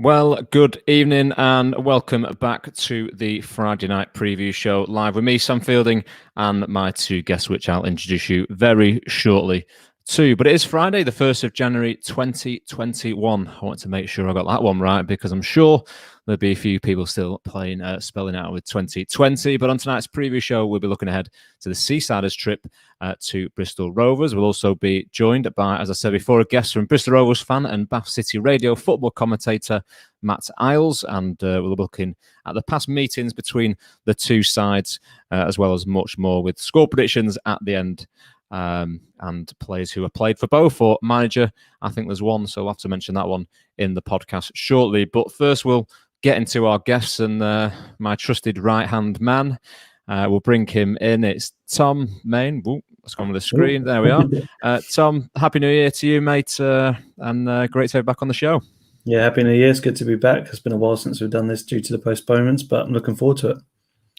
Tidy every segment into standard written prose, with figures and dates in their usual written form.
Well, good evening and welcome back to the Friday night preview show live with me, Sam Fielding, and my two guests, which I'll introduce you very shortly too. But it is Friday, the 1st of January 2021. I want to make sure I got that one right because I'm sure there'll be a few people still spelling out with 2020. But on tonight's preview show, we'll be looking ahead to the Seasiders trip to Bristol Rovers. We'll also be joined by, as I said before, a guest from Bristol Rovers fan and Bath City Radio football commentator Matt Iles, and we'll be looking at the past meetings between the two sides, as well as much more with score predictions at the end, and players who have played for both, or manager. I think there's one, so I'll have to mention that one in the podcast shortly. But first, we'll get into our guests and my trusted right-hand man. We'll bring him in. It's Tom Main. Ooh, let's go on with the screen. There we are. Tom, Happy New Year to you, mate, and great to have you back on the show. Yeah, Happy New Year. It's good to be back. It's been a while since we've done this due to the postponements, but I'm looking forward to it.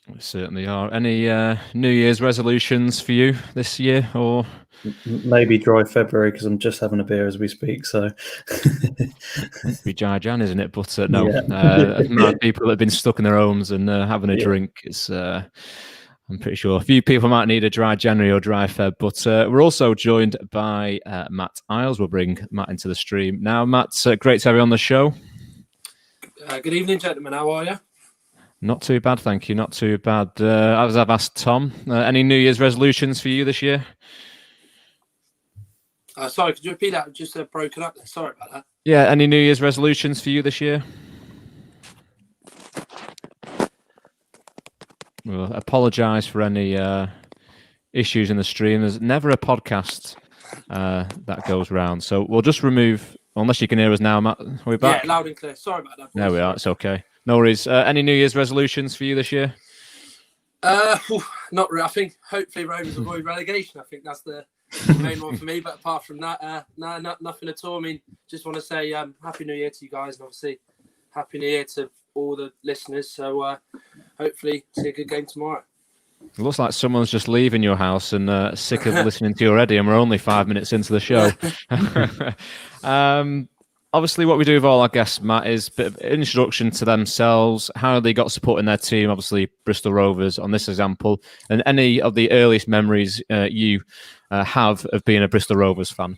We certainly are. Any New Year's resolutions for you this year, or maybe dry February because I'm just having a beer as we speak. So it'd be Dry Jan, isn't it? But no, people that have been stuck in their homes and having a drink. It's I'm pretty sure a few people might need a dry January or dry Feb. But we're also joined by Matt Iles. We'll bring Matt into the stream now. Matt, great to have you on the show. Good evening, gentlemen. How are you? Not too bad, thank you. Not too bad. As I've asked Tom, any New Year's resolutions for you this year? Sorry, could you repeat that? Just broken up there. Sorry about that. Yeah, any New Year's resolutions for you this year? Well, apologise for any issues in the stream. There's never a podcast that goes round. So we'll just remove, unless you can hear us now, Matt. Are we back? Yeah, loud and clear. Sorry about that. There we are. It's okay. No worries. Any New Year's resolutions for you this year? Not really. I think hopefully Rovers avoid relegation. I think that's the main one for me. But apart from that, nothing at all. I mean, just want to say Happy New Year to you guys, and obviously Happy New Year to all the listeners. So hopefully see a good game tomorrow. It looks like someone's just leaving your house and sick of listening to you already, and we're only 5 minutes into the show. Obviously, what we do with all our guests, Matt, is a bit of introduction to themselves, how they got support in their team, obviously Bristol Rovers on this example, and any of the earliest memories you have of being a Bristol Rovers fan.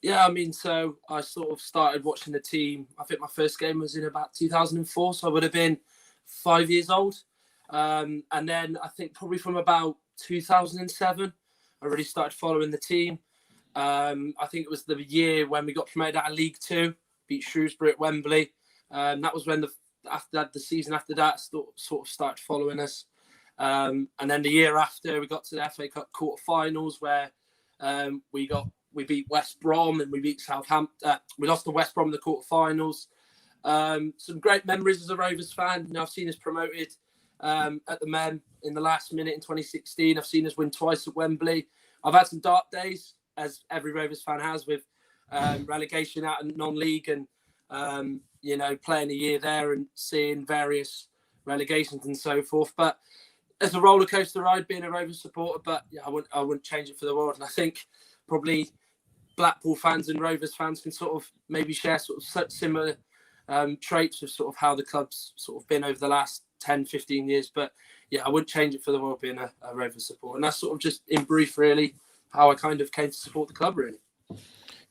Yeah, I mean, so I sort of started watching the team. I think my first game was in about 2004, so I would have been 5 years old. And then I think probably from about 2007, I really started following the team. I think it was the year when we got promoted out of League Two, beat Shrewsbury at Wembley. That was when the season after that sort of started following us. And then the year after, we got to the FA Cup quarter-finals where we beat West Brom and we beat Southampton. We lost to West Brom in the quarter-finals. Some great memories as a Rovers fan. You know, I've seen us promoted at the Men in the last minute in 2016. I've seen us win twice at Wembley. I've had some dark days, as every Rovers fan has, with relegation out in non-league and, playing a year there and seeing various relegations and so forth. But it's a roller coaster ride being a Rovers supporter, but yeah, I wouldn't change it for the world. And I think probably Blackpool fans and Rovers fans can sort of maybe share sort of similar traits of sort of how the club's sort of been over the last 10, 15 years. But yeah, I wouldn't change it for the world being a Rovers supporter. And that's sort of just in brief, really, how I kind of came to support the club, really.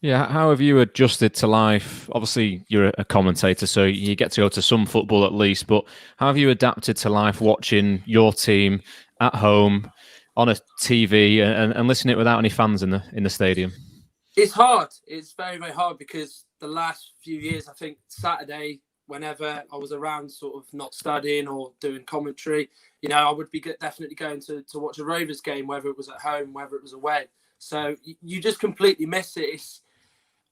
Yeah, how have you adjusted to life? Obviously, you're a commentator, so you get to go to some football at least, but how have you adapted to life watching your team at home on a TV and listening to it without any fans in the stadium? It's hard. It's very, very hard because the last few years, I think Saturday, whenever I was around sort of not studying or doing commentary, I would be definitely going to watch a Rovers game, whether it was at home, whether it was away. So you just completely miss it.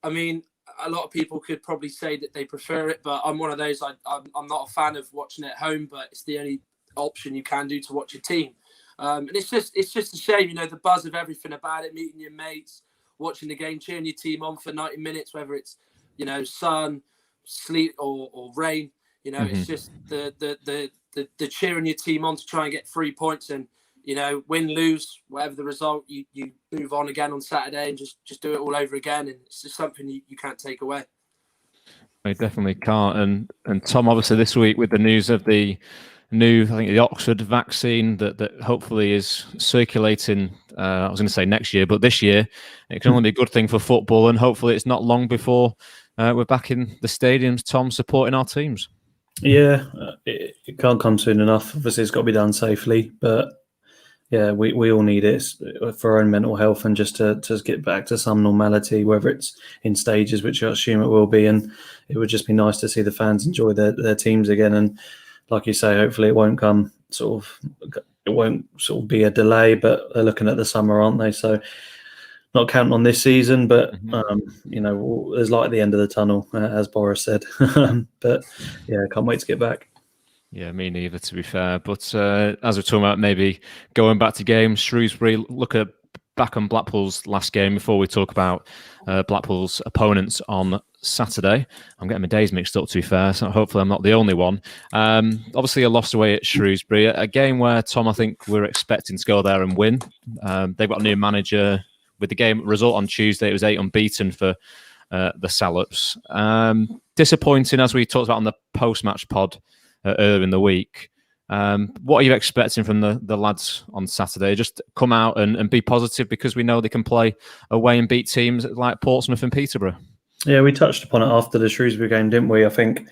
A lot of people could probably say that they prefer it, but I'm one of those. I'm not a fan of watching it at home, but it's the only option you can do to watch your team. And it's just a shame, the buzz of everything about it, meeting your mates, watching the game, cheering your team on for 90 minutes, whether it's, sun, sleet or rain. It's just the cheering your team on to try and get 3 points and, win, lose, whatever the result, you move on again on Saturday and just do it all over again. And it's just something you can't take away. We definitely can't. And Tom, obviously this week with the news of the new, I think the Oxford vaccine that hopefully is circulating. I was going to say next year, but this year it can only be a good thing for football, and hopefully it's not long before we're back in the stadiums, Tom, supporting our teams. Yeah, it can't come soon enough. Obviously, it's got to be done safely, but yeah, we all need it for our own mental health and just to get back to some normality, whether it's in stages, which I assume it will be. And it would just be nice to see the fans enjoy their teams again. And like you say, hopefully it won't be a delay, but they're looking at the summer, aren't they? So not counting on this season, but there's light at the end of the tunnel, as Boris said. But yeah, can't wait to get back. Yeah, me neither, to be fair. But as we're talking about maybe going back to games, Shrewsbury, look back on Blackpool's last game before we talk about Blackpool's opponents on Saturday. I'm getting my days mixed up, to be fair, so hopefully I'm not the only one. Obviously, a loss away at Shrewsbury, a game where, Tom, I think we're expecting to go there and win. They've got a new manager. With the game result on Tuesday, it was 8 unbeaten for the Sallops. Disappointing, as we talked about on the post-match pod earlier in the week. What are you expecting from the lads on Saturday? Just come out and be positive, because we know they can play away and beat teams like Portsmouth and Peterborough. Yeah, we touched upon it after the Shrewsbury game, didn't we? I think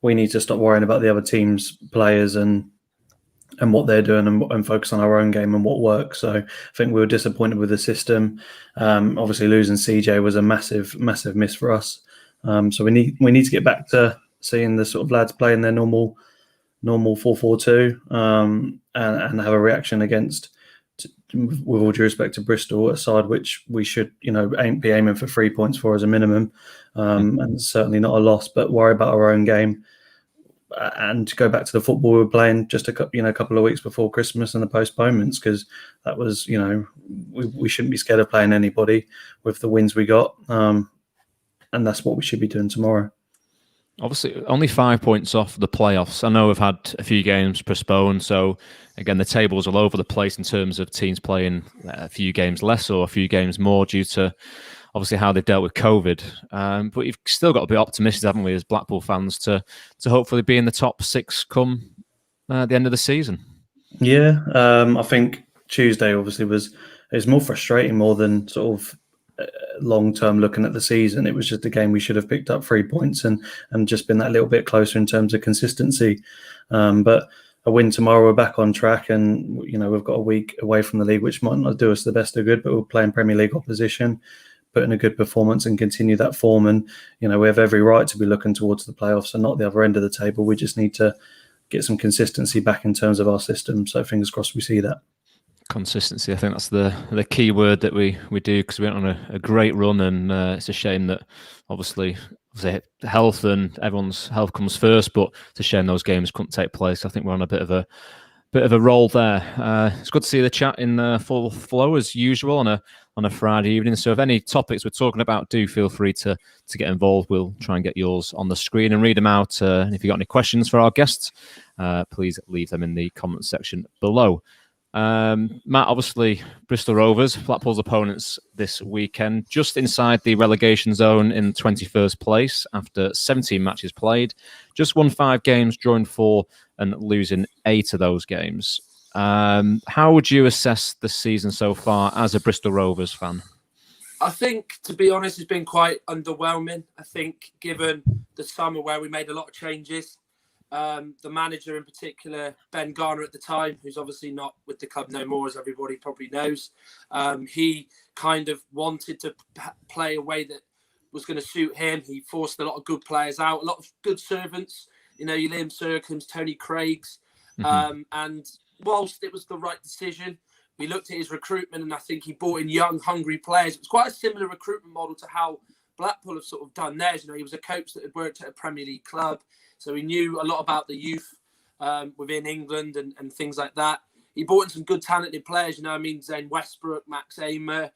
we need to stop worrying about the other team's players and what they're doing and focus on our own game and what works. So I think we were disappointed with the system. Obviously, losing CJ was a massive miss for us. So we need to get back to seeing the sort of lads playing their normal 4-4-2 and have a reaction against, with all due respect to Bristol, a side which we should be aiming for 3 points for as a minimum, and certainly not a loss, but worry about our own game and to go back to the football we were playing just a couple of weeks before Christmas and the postponements, because that was we shouldn't be scared of playing anybody with the wins we got, and that's what we should be doing tomorrow. Obviously, only 5 points off the playoffs. I know we've had a few games postponed, so again, the table's all over the place in terms of teams playing a few games less or a few games more due to obviously how they've dealt with COVID. But you've still got to be optimistic, haven't we, as Blackpool fans, to hopefully be in the top 6 come the end of the season. Yeah, I think Tuesday obviously was more frustrating more than sort of long-term looking at the season. It was just a game we should have picked up 3 points and just been that little bit closer in terms of consistency. But a win tomorrow, we're back on track, and we've got a week away from the league, which might not do us the best of good, but we're playing Premier League opposition, put in a good performance and continue that form. And we have every right to be looking towards the playoffs and not the other end of the table. We just need to get some consistency back in terms of our system. So fingers crossed we see that. Consistency, I think that's the key word that we do, because we went on a great run, and it's a shame that obviously health and everyone's health comes first, but it's a shame those games couldn't take place. I think we're on a bit of a roll there. It's good to see the chat in full flow as usual on a Friday evening. So if any topics we're talking about, do feel free to get involved. We'll try and get yours on the screen and read them out. And if you've got any questions for our guests, please leave them in the comments section below. Matt, obviously Bristol Rovers, Blackpool's opponents this weekend, just inside the relegation zone in 21st place after 17 matches played, just won 5 games, drawing 4 and losing 8 of those games. How would you assess the season so far as a Bristol Rovers fan? I think, to be honest, it's been quite underwhelming. I think given the summer where we made a lot of changes, the manager in particular, Ben Garner at the time, who's obviously not with the club no more, as everybody probably knows, he kind of wanted to play a way that was going to suit him. He forced a lot of good players out, a lot of good servants, your Liam Serkins, Tony Craigs. And whilst it was the right decision, we looked at his recruitment, and I think he brought in young, hungry players. It was quite a similar recruitment model to how Blackpool have sort of done theirs. He was a coach that had worked at a Premier League club, so he knew a lot about the youth within England and things like that. He brought in some good, talented players. Zane Westbrook, Max Amer,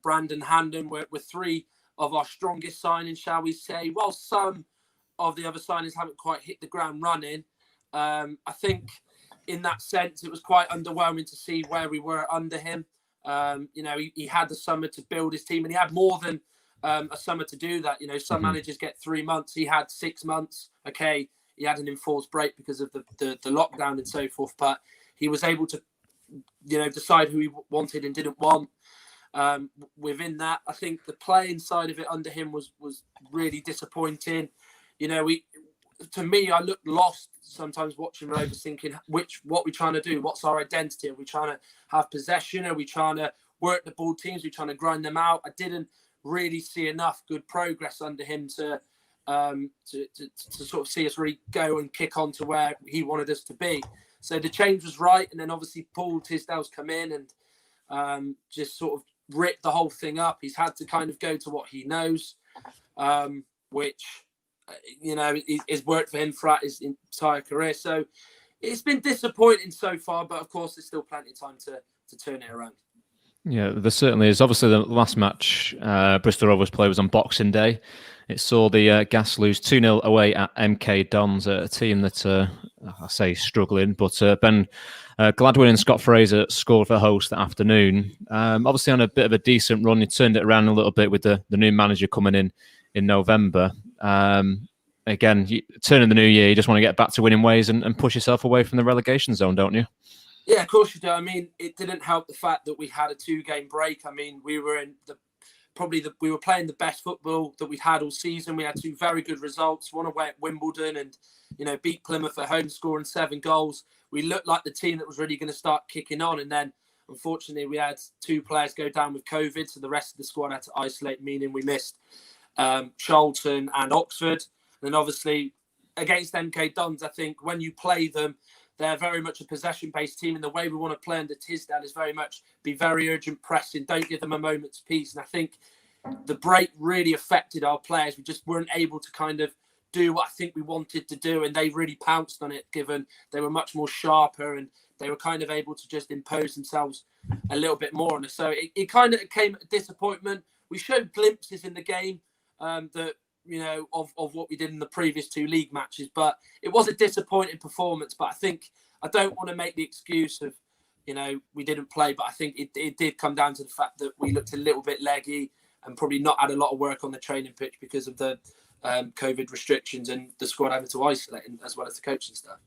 Brandon Hanlon were 3 of our strongest signings, shall we say. While some of the other signings haven't quite hit the ground running, I think in that sense it was quite underwhelming to see where we were under him. He had the summer to build his team, and he had more than a summer to do that. You know, some managers get 3 months. He had 6 months. Okay, he had an enforced break because of the lockdown and so forth, but he was able to, you know, decide who he wanted and didn't want. Within that, I think the playing side of it under him was really disappointing. You know, to me, I looked lost sometimes watching Rovers, thinking what we're trying to do, what's our identity? Are we trying to have possession? Are we trying to work the ball teams? Are we trying to grind them out? I didn't really see enough good progress under him to sort of see us really go and kick on to where he wanted us to be. So the change was right, and then obviously Paul Tisdale's come in and just sort of ripped the whole thing up. He's had to kind of go to what he knows, which, you know, is worked for him throughout his entire career. So it's been disappointing so far, but of course there's still plenty of time to turn it around. Yeah, there certainly is. Obviously, the last match Bristol Rovers played was on Boxing Day. It saw the Gas lose 2-0 away at MK Dons, a team that, I say struggling, but Ben Gladwin and Scott Fraser scored for the host that afternoon. Obviously on a bit of a decent run. You turned it around a little bit with the new manager coming in November. Again, turning the new year, you just want to get back to winning ways and push yourself away from the relegation zone, don't you? Yeah, of course you do. I mean, it didn't help the fact that we had a 2-game break. I mean, we were we were playing the best football that we'd had all season. We had 2 very good results, one away at Wimbledon and, you know, beat Plymouth at home, scoring 7 goals. We looked like the team that was really going to start kicking on. And then, unfortunately, we had 2 players go down with COVID. So the rest of the squad had to isolate, meaning we missed Charlton and Oxford. And then obviously against MK Dons, I think when you play them, they're very much a possession-based team, and the way we want to play under Tisdale is very much be very urgent pressing, don't give them a moment's peace. And I think the break really affected our players. We just weren't able to kind of do what I think we wanted to do, and they really pounced on it, given they were much more sharper and they were kind of able to just impose themselves a little bit more on us. So it kind of came a disappointment. We showed glimpses in the game that, you know, of what we did in the previous 2 league matches, but it was a disappointing performance. But I don't want to make the excuse of, you know, we didn't play, but I think it did come down to the fact that we looked a little bit leggy and probably not had a lot of work on the training pitch because of the COVID restrictions and the squad having to isolate, as well as the coaching staff.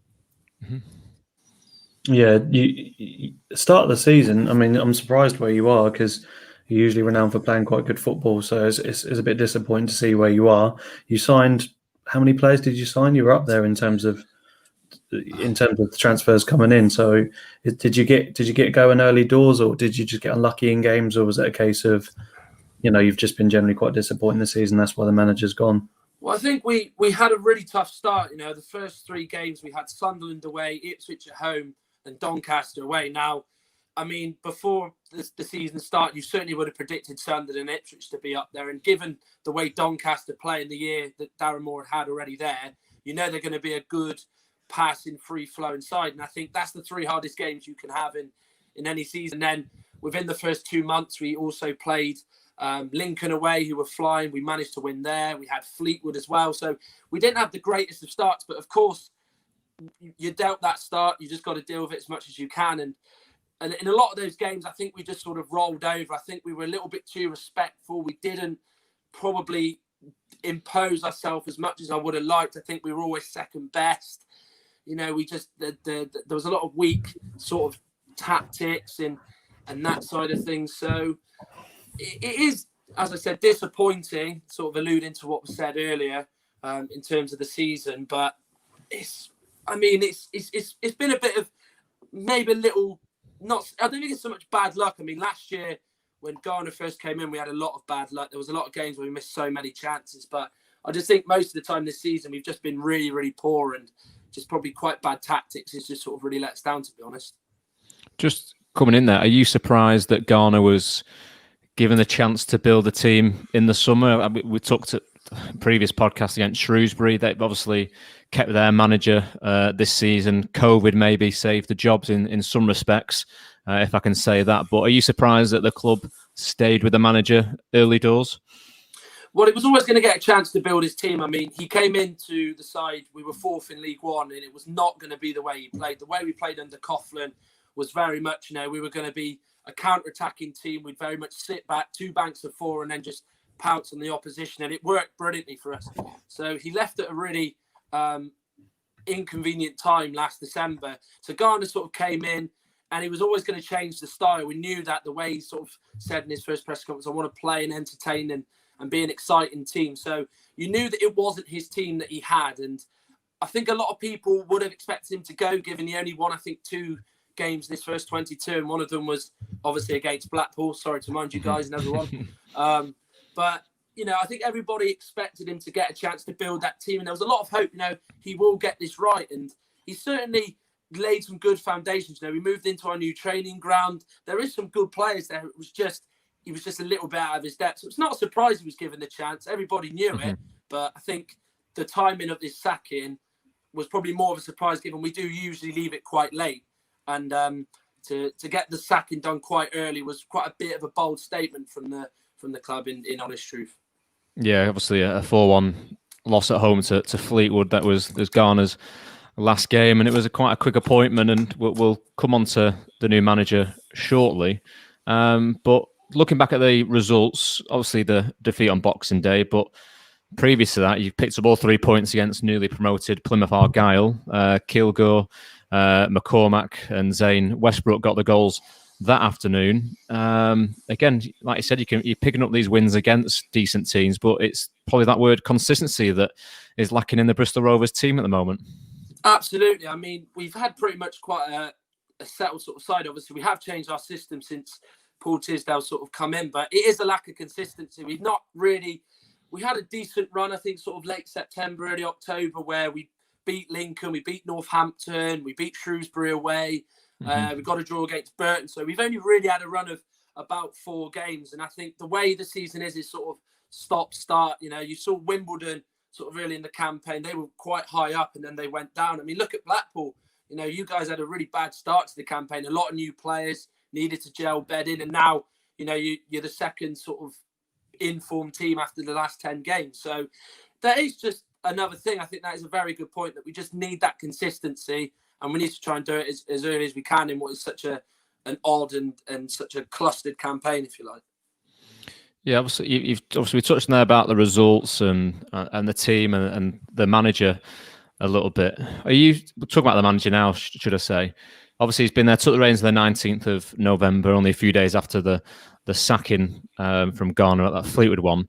Yeah, you start of the season, I mean, I'm surprised where you are because you're usually renowned for playing quite good football, so it's a bit disappointing to see where you are. You signed, how many players did you sign? You were up there in terms of the transfers coming in. So did you get going early doors, or did you just get unlucky in games, or was it a case of, you know, you've just been generally quite disappointed this season, that's why the manager's gone? Well, I think we had a really tough start. You know, the first 3 games we had Sunderland away, Ipswich at home, and Doncaster away. Now, I mean, before the season started, you certainly would have predicted Sunderland and Ipswich to be up there. And given the way Doncaster play in the year that Darren Moore had already there, you know they're going to be a good passing, free-flowing side. And I think that's the 3 hardest games you can have in any season. Then within the first 2 months, we also played Lincoln away, who were flying. We managed to win there. We had Fleetwood as well. So we didn't have the greatest of starts. But, of course, you dealt that start. You just got to deal with it as much as you can. And in a lot of those games, I think we just sort of rolled over. I think we were a little bit too respectful. We didn't probably impose ourselves as much as I would have liked. I think we were always second best. You know, we just there was a lot of weak sort of tactics and that side of things. So it is, as I said, disappointing, sort of alluding to what was said earlier in terms of the season. But it's been a bit of maybe a little. I don't think it's so much bad luck. I mean, last year when Garner first came in, we had a lot of bad luck. There was a lot of games where we missed so many chances. But I just think most of the time this season, we've just been really, really poor, and just probably quite bad tactics has just sort of really let us down, to be honest. Just coming in there, are you surprised that Garner was given the chance to build a team in the summer? We talked at previous podcast against Shrewsbury. They've obviously kept their manager this season. COVID maybe saved the jobs in some respects, if I can say that. But are you surprised that the club stayed with the manager early doors? Well, it was always going to get a chance to build his team. I mean, he came into the side, we were 4th in League One, and it was not going to be the way he played. The way we played under Coughlin was very much, you know, we were going to be a counter-attacking team. We'd very much sit back, 2 banks of 4, and then just pounce on the opposition, and it worked brilliantly for us. So he left at a really inconvenient time last December. So Garner sort of came in, and he was always going to change the style. We knew that the way he sort of said in his first press conference, I want to play and entertain and be an exciting team. So you knew that it wasn't his team that he had. And I think a lot of people would have expected him to go, given he only won, I think, 2 games in his first 22. And one of them was obviously against Blackpool. Sorry to remind you guys, never won. But, you know, I think everybody expected him to get a chance to build that team. And there was a lot of hope, you know, he will get this right. And he certainly laid some good foundations. You know, we moved into our new training ground. There is some good players there. He was just a little bit out of his depth. So it's not a surprise he was given the chance. Everybody knew it. But I think the timing of this sacking was probably more of a surprise, given we do usually leave it quite late. And to get the sacking done quite early was quite a bit of a bold statement from the club, in honest truth. Yeah, obviously a 4-1 loss at home to Fleetwood. That was Garner's last game, and it was quite a quick appointment, and we'll come on to the new manager shortly. But looking back at the results, obviously the defeat on Boxing Day, but previous to that, you've picked up all 3 points against newly promoted Plymouth Argyle. Kilgore, McCormack and Zane Westbrook got the goals that afternoon. Again, like you said, you're picking up these wins against decent teams, but it's probably that word consistency that is lacking in the Bristol Rovers team at the moment. Absolutely. I mean, we've had pretty much quite a settled sort of side. Obviously, we have changed our system since Paul Tisdale sort of come in, but it is a lack of consistency. We had a decent run, I think, sort of late September, early October, where we beat Lincoln, we beat Northampton, we beat Shrewsbury away. We got a draw against Burton. So we've only really had a run of about 4 games. And I think the way the season is sort of stop-start. You know, you saw Wimbledon sort of early in the campaign. They were quite high up and then they went down. I mean, look at Blackpool. You know, you guys had a really bad start to the campaign. A lot of new players needed to gel bed in. And now, you know, you're the second sort of informed team after the last 10 games. So that is just another thing. I think that is a very good point, that we just need that consistency, and we need to try and do it as early as we can in what is such an odd and such a clustered campaign, if you like. Yeah, obviously you've obviously touched on there about the results and the team and the manager a little bit. We'll talk about the manager now, should I say? Obviously, he's been there, took the reins on the 19th of November, only a few days after the sacking from Garner at that Fleetwood one.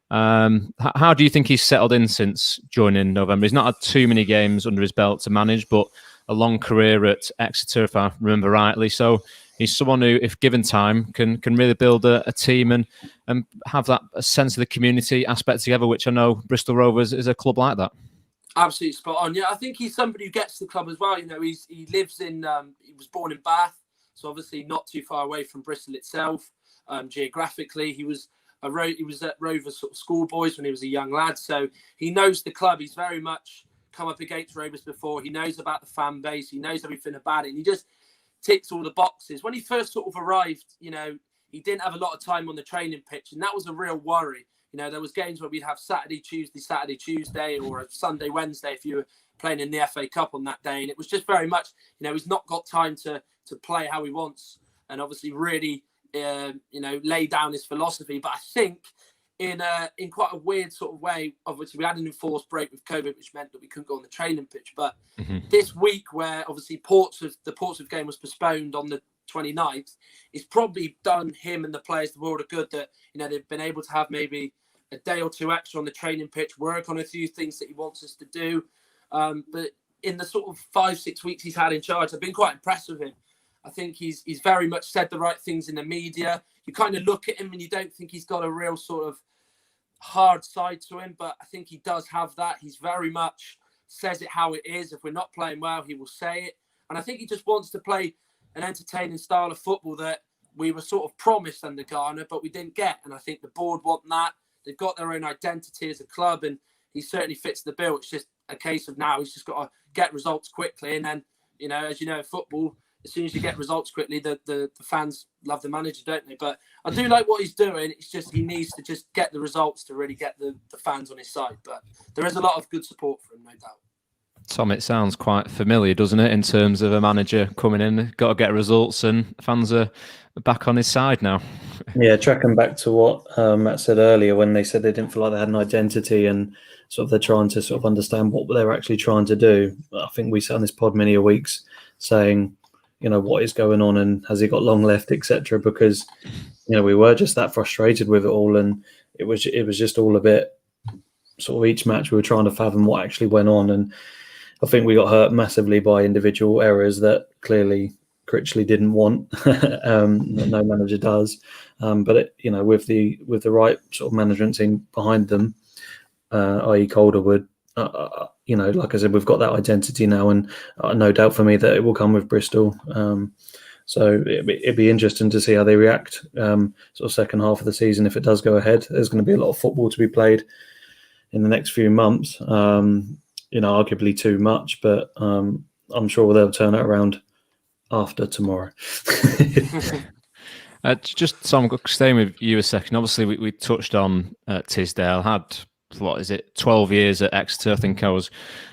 How do you think he's settled in since joining in November? He's not had too many games under his belt to manage, but a long career at Exeter, if I remember rightly. So he's someone who, if given time, can really build a team and have that sense of the community aspect together, which I know Bristol Rovers is a club like that. Absolutely spot on. Yeah, I think he's somebody who gets to the club as well. You know, he lives in, he was born in Bath, so obviously not too far away from Bristol itself. Geographically, he was at Rovers sort of schoolboys when he was a young lad, so he knows the club. He's very much come up against Rovers before. He knows about the fan base. He knows everything about it. And he just ticks all the boxes. When he first sort of arrived, you know, he didn't have a lot of time on the training pitch, and that was a real worry. You know, there was games where we'd have Saturday, Tuesday, or a Sunday, Wednesday if you were playing in the FA Cup on that day. And it was just very much, you know, he's not got time to play how he wants, and obviously really, you know, lay down his philosophy. But I think in quite a weird sort of way, obviously we had an enforced break with COVID, which meant that we couldn't go on the training pitch. But this week, where obviously the Portsmouth game was postponed on the 29th, it's probably done him and the players the world of good that, you know, they've been able to have maybe a day or two extra on the training pitch, work on a few things that he wants us to do. But in the sort of 5-6 weeks he's had in charge, I've been quite impressed with him. I think he's very much said the right things in the media. You kind of look at him and you don't think he's got a real sort of hard side to him, but I think he does have that. He's very much says it how it is. If we're not playing well, he will say it. And I think he just wants to play an entertaining style of football that we were sort of promised under Garner, but we didn't get. And I think the board want that. They've got their own identity as a club, and he certainly fits the bill. It's just a case of now he's just got to get results quickly. And then, you know, as you know, football, as soon as you get results quickly, the fans love the manager, don't they? But I do like what he's doing. It's just he needs to just get the results to really get the fans on his side. But there is a lot of good support for him, no doubt. Tom, it sounds quite familiar, doesn't it, in terms of a manager coming in, got to get results, and fans are back on his side now. Yeah, tracking back to what Matt said earlier when they said they didn't feel like they had an identity and sort of they're trying to sort of understand what they're actually trying to do. I think we sat on this pod many weeks saying, what is going on and has he got long left, etc. Because, we were just that frustrated with it all, and it was just all a bit sort of each match we were trying to fathom what actually went on, and I think we got hurt massively by individual errors that clearly Critchley didn't want. No manager does, but with the right sort of management team behind them, i.e. Calderwood, like I said, we've got that identity now, and no doubt for me that it will come with Bristol. So it'd be interesting to see how they react sort of second half of the season if it does go ahead. There's going to be a lot of football to be played in the next few months. Arguably too much, but I'm sure they'll turn it around after tomorrow. Just Tom, staying with you a second. Obviously, we touched on Tisdale. Had 12 years at Exeter. I think I was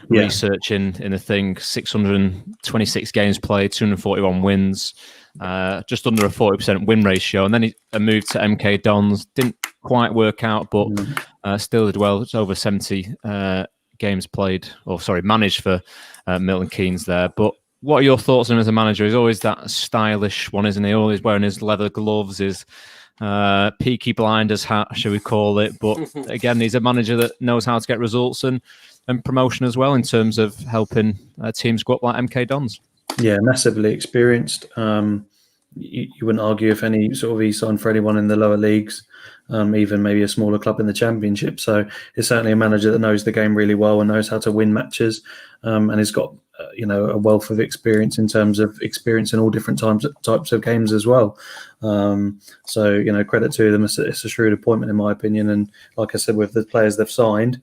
researching in the thing. 626 games played, 241 wins, just under a 40% win ratio. And then he moved to MK Dons. Didn't quite work out, but still did well. It's over 70 games played, managed for Milton Keynes there. But what are your thoughts on him as a manager? He's always that stylish one, isn't he? Always wearing his leather gloves, his Peaky Blinders hat, shall we call it? But again, he's a manager that knows how to get results and promotion as well in terms of helping teams go up like MK Dons. Yeah, massively experienced. You wouldn't argue if any sort of he signed for anyone in the lower leagues, even maybe a smaller club in the Championship. So it's certainly a manager that knows the game really well and knows how to win matches, and has got a wealth of experience in terms of experience in all different types of games as well. So credit to them. It's a shrewd appointment in my opinion. And like I said, with the players they've signed,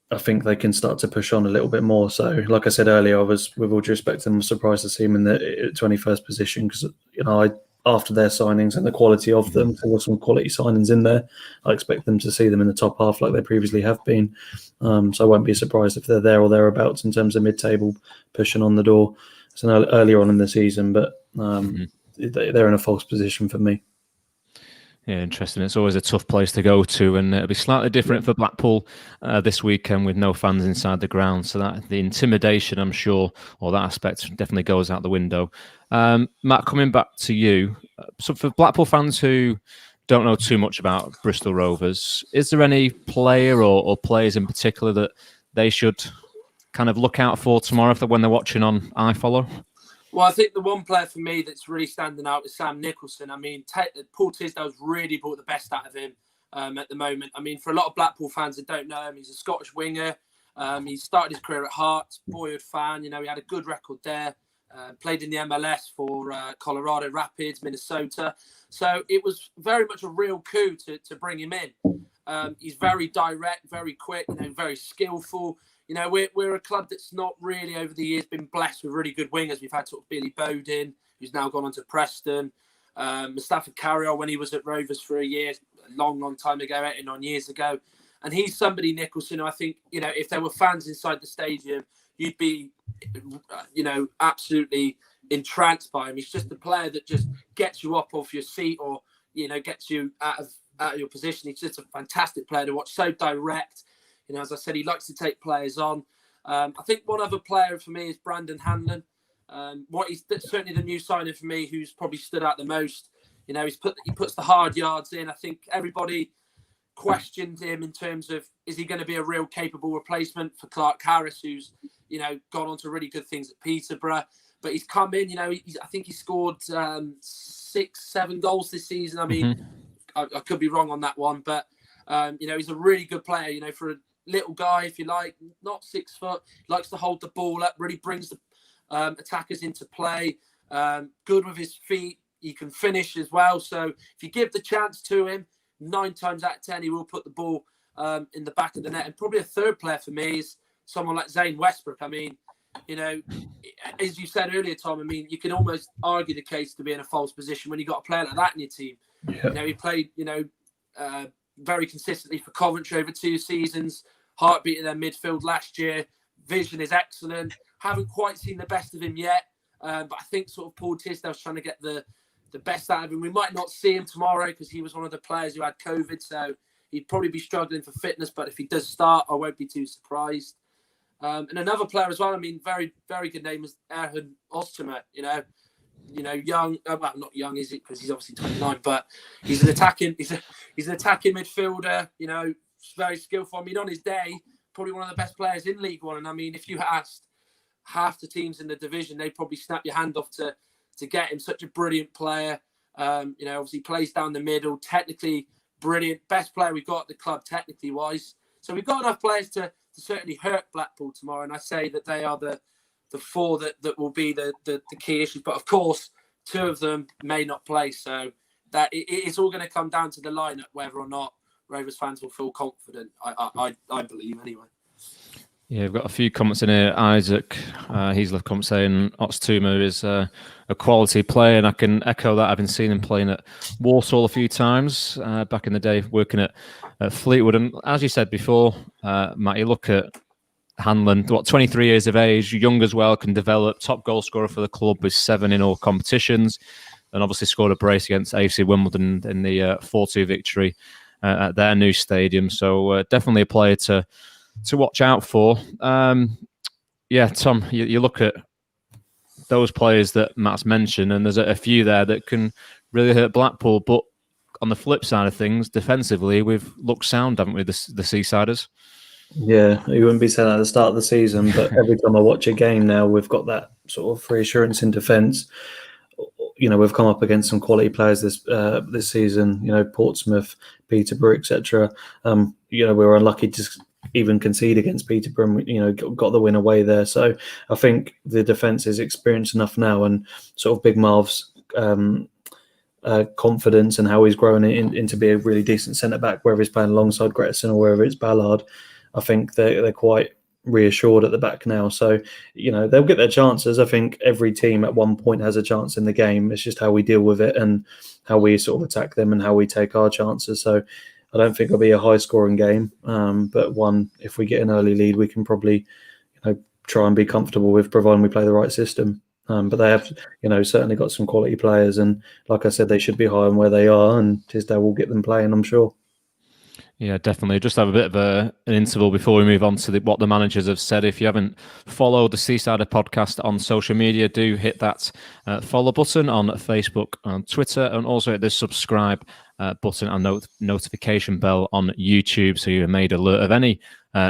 I think they can start to push on a little bit more. So, like I said earlier, I was, with all due respect, I'm surprised to see him in the 21st position because, after their signings and the quality of them, there were some quality signings in there. I expect them to see them in the top half like they previously have been. So I won't be surprised if they're there or thereabouts in terms of mid-table pushing on the door. It's earlier on in the season, but they're in a false position for me. Yeah, interesting. It's always a tough place to go to, and it'll be slightly different for Blackpool this weekend with no fans inside the ground. So that the intimidation, I'm sure, or that aspect definitely goes out the window. Matt, coming back to you, so for Blackpool fans who don't know too much about Bristol Rovers, is there any player or players in particular that they should kind of look out for tomorrow when they're watching on iFollow? Well, I think the one player for me that's really standing out is Sam Nicholson. I mean, Paul Tisdale's really brought the best out of him at the moment. I mean, for a lot of Blackpool fans that don't know him, he's a Scottish winger. He started his career at Hearts, boyhood fan. He had a good record there. Played in the MLS for Colorado Rapids, Minnesota. So it was very much a real coup to bring him in. He's very direct, very quick, very skillful. We're a club that's not really over the years been blessed with really good wingers. We've had sort of Billy Bowden, who's now gone on to Preston. Mustafa Carriol when he was at Rovers for a year, a long time ago, 8 or 9 years ago. And he's somebody, Nicholson, I think, if there were fans inside the stadium, you'd be, absolutely entranced by him. He's just a player that just gets you up off your seat or, gets you out of your position. He's just a fantastic player to watch, so direct. As I said, he likes to take players on. I think one other player for me is Brandon Hanlon. He's certainly the new signing for me, who's probably stood out the most. He puts the hard yards in. I think everybody questioned him in terms of, is he going to be a real capable replacement for Clark Harris, who's gone on to really good things at Peterborough. But he's come in. I think he scored 6-7 goals this season. I mean, I could be wrong on that one, but he's a really good player. For a little guy, if you like, not 6 foot, likes to hold the ball up, really brings the attackers into play. Good with his feet. He can finish as well. So if you give the chance to him, 9 times out of 10, he will put the ball in the back of the net. And probably a third player for me is someone like Zane Westbrook. I mean, as you said earlier, Tom, I mean, you can almost argue the case to be in a false position when you've got a player like that in your team. Yeah. He played, very consistently for Coventry over 2 seasons. heartbeat in their midfield last year. Vision is excellent. Haven't quite seen the best of him yet, but I think sort of Paul Tisdale's trying to get the best out of him. We might not see him tomorrow because he was one of the players who had COVID, so he'd probably be struggling for fitness. But if he does start, I won't be too surprised. And another player as well. I mean, very, very good name is Erhan Öztürk. Young. Well, not young, is it? Because he's obviously 29. But he's an attacking. He's an attacking midfielder. Very skillful. I mean, on his day, probably one of the best players in League One. And I mean, if you asked half the teams in the division, they'd probably snap your hand off to get him. Such a brilliant player. Obviously plays down the middle. Technically brilliant. Best player we've got at the club, technically wise. So we've got enough players to certainly hurt Blackpool tomorrow. And I say that they are the four that will be the key issues. But of course, two of them may not play. So that it's all going to come down to the lineup, whether or not Rovers fans will feel confident. I believe anyway. Yeah, we've got a few comments in here. Isaac, he's left comment saying Öztürk is a quality player, and I can echo that. I've been seeing him playing at Walsall a few times back in the day, working at Fleetwood. And as you said before, Matt, you look at Hanlon, 23 years of age, young as well, can develop, top goal scorer for the club with 7 in all competitions, and obviously scored a brace against AFC Wimbledon in the 4-2 victory at their new stadium. So definitely a player to watch out for. Tom, you look at those players that Matt's mentioned, and there's a few there that can really hurt Blackpool. But on the flip side of things, defensively, we've looked sound, haven't we, the Seasiders? Yeah, you wouldn't be saying that at the start of the season, but every time I watch a game now, we've got that sort of reassurance in defence. We've come up against some quality players this season. Portsmouth, Peterborough, etc. We were unlucky to even concede against Peterborough. Got the win away there. So I think the defence is experienced enough now, and sort of Big Marv's confidence and how he's grown into be a really decent centre back, whether he's playing alongside Gretson or whether it's Ballard. I think they're quite reassured at the back now. So, they'll get their chances. I think every team at one point has a chance in the game. It's just how we deal with it and how we sort of attack them and how we take our chances. So I don't think it'll be a high scoring game. But one, if we get an early lead, we can probably, try and be comfortable with, providing we play the right system. But they have, certainly got some quality players. And like I said, they should be high on where they are, and Tisdale will get them playing, I'm sure. Yeah, definitely. Just have a bit of an interval before we move on to what the managers have said. If you haven't followed the Seasider podcast on social media, do hit that follow button on Facebook and Twitter, and also hit the subscribe button and notification bell on YouTube, so you're made alert of any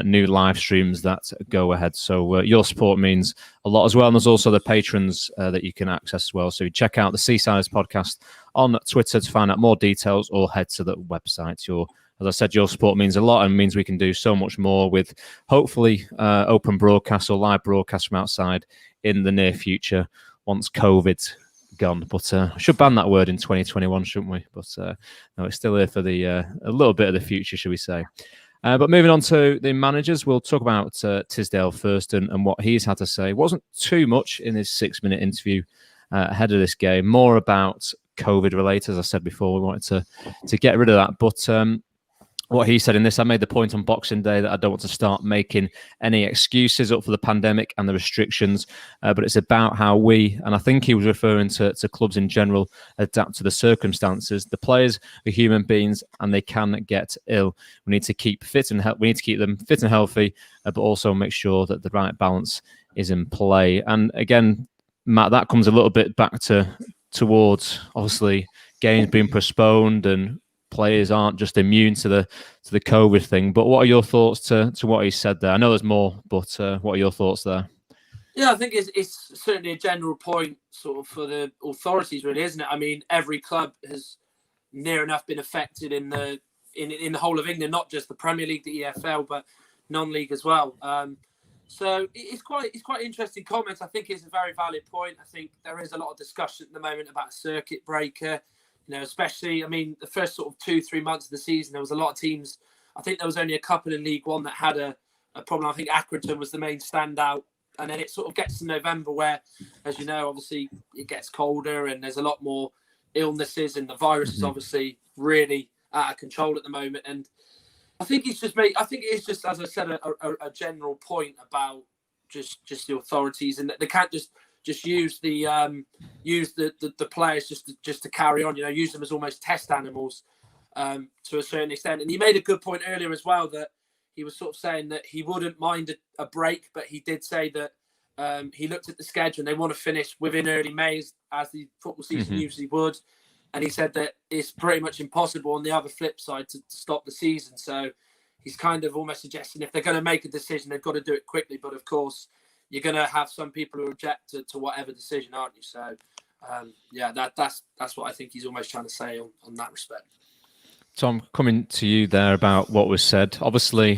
new live streams that go ahead. So your support means a lot as well. And there's also the patrons that you can access as well. So check out the Seasiders podcast on Twitter to find out more details, or head to the website. As I said, your support means a lot and means we can do so much more with hopefully open broadcasts or live broadcasts from outside in the near future once COVID's gone. But should ban that word in 2021, shouldn't we? But no, it's still here for the a little bit of the future, should we say. But moving on to the managers, we'll talk about Tisdale first and what he's had to say. It wasn't too much in his 6-minute interview ahead of this game, more about COVID related. As I said before, we wanted to get rid of that. But what he said in this, I made the point on Boxing Day that I don't want to start making any excuses up for the pandemic and the restrictions, but it's about how we, and I think he was referring to clubs in general, adapt to the circumstances. The players are human beings and they can get ill. We need to keep fit and we need to keep them fit and healthy, but also make sure that the right balance is in play. And again, Matt, that comes a little bit back towards obviously games being postponed and players aren't just immune to the COVID thing. But what are your thoughts to what he said there? I know there's more, but what are your thoughts there? Yeah, I think it's certainly a general point sort of for the authorities, really, isn't it? I mean, every club has near enough been affected in the whole of England, not just the Premier League, the EFL, but non-league as well. So it's quite interesting comments. I think it's a very valid point. I think there is a lot of discussion at the moment about a circuit breaker. Especially, I mean, the first sort of 2-3 months of the season, there was a lot of teams. I think there was only a couple in League One that had a problem. I think Accrington was the main standout. And then it sort of gets to November where, as you know, obviously it gets colder and there's a lot more illnesses and the virus is obviously really out of control at the moment. And I think it's just, as I said, a general point about just the authorities, and that they can't just use the players just to carry on. Use them as almost test animals to a certain extent. And he made a good point earlier as well, that he was sort of saying that he wouldn't mind a break, but he did say that he looked at the schedule and they want to finish within early May, as the football season usually would. And he said that it's pretty much impossible on the other flip side to stop the season. So he's kind of almost suggesting if they're going to make a decision, they've got to do it quickly. But of course, you're going to have some people who object to whatever decision, aren't you? So, that's what I think he's almost trying to say on that respect. Tom, coming to you there about what was said. Obviously,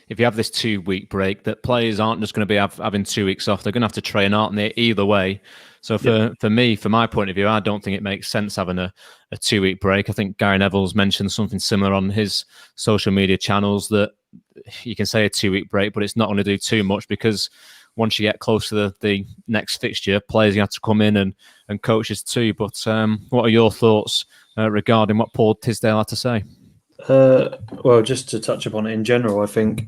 if you have this 2-week break, that players aren't just going to be having 2 weeks off. They're going to have to train, aren't they, either way. So for me, from my point of view, I don't think it makes sense having a 2-week break. I think Gary Neville's mentioned something similar on his social media channels, that you can say a 2-week break, but it's not going to do too much, because once you get close to the next fixture, players you have to come in and coaches too. But what are your thoughts regarding what Paul Tisdale had to say? Well, just to touch upon it in general, I think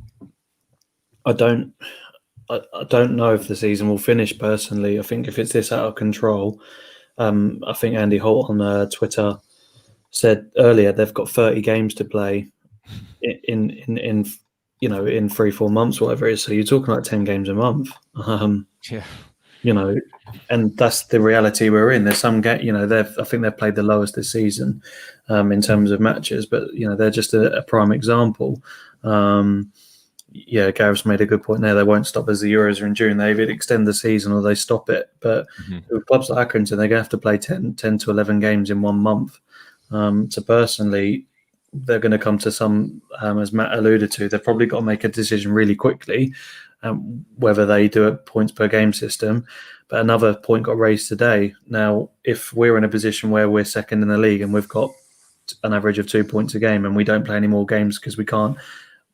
I don't know if the season will finish personally. I think if it's this out of control, I think Andy Holt on Twitter said earlier they've got 30 games to play in 3-4 months, whatever it is. So you're talking like 10 games a month. And that's the reality we're in. There's some I think they've played the lowest this season in terms of matches, but they're just a prime example. Gareth's made a good point there. They won't stop as the Euros are in June. They either extend the season or they stop it. But with clubs like Accrington, they're going to have to play 10 to 11 games in 1 month. So personally, they're going to come to some, as Matt alluded to, they've probably got to make a decision really quickly, whether they do a points per game system. But another point got raised today. Now, if we're in a position where we're second in the league and we've got an average of 2 points a game and we don't play any more games because we can't,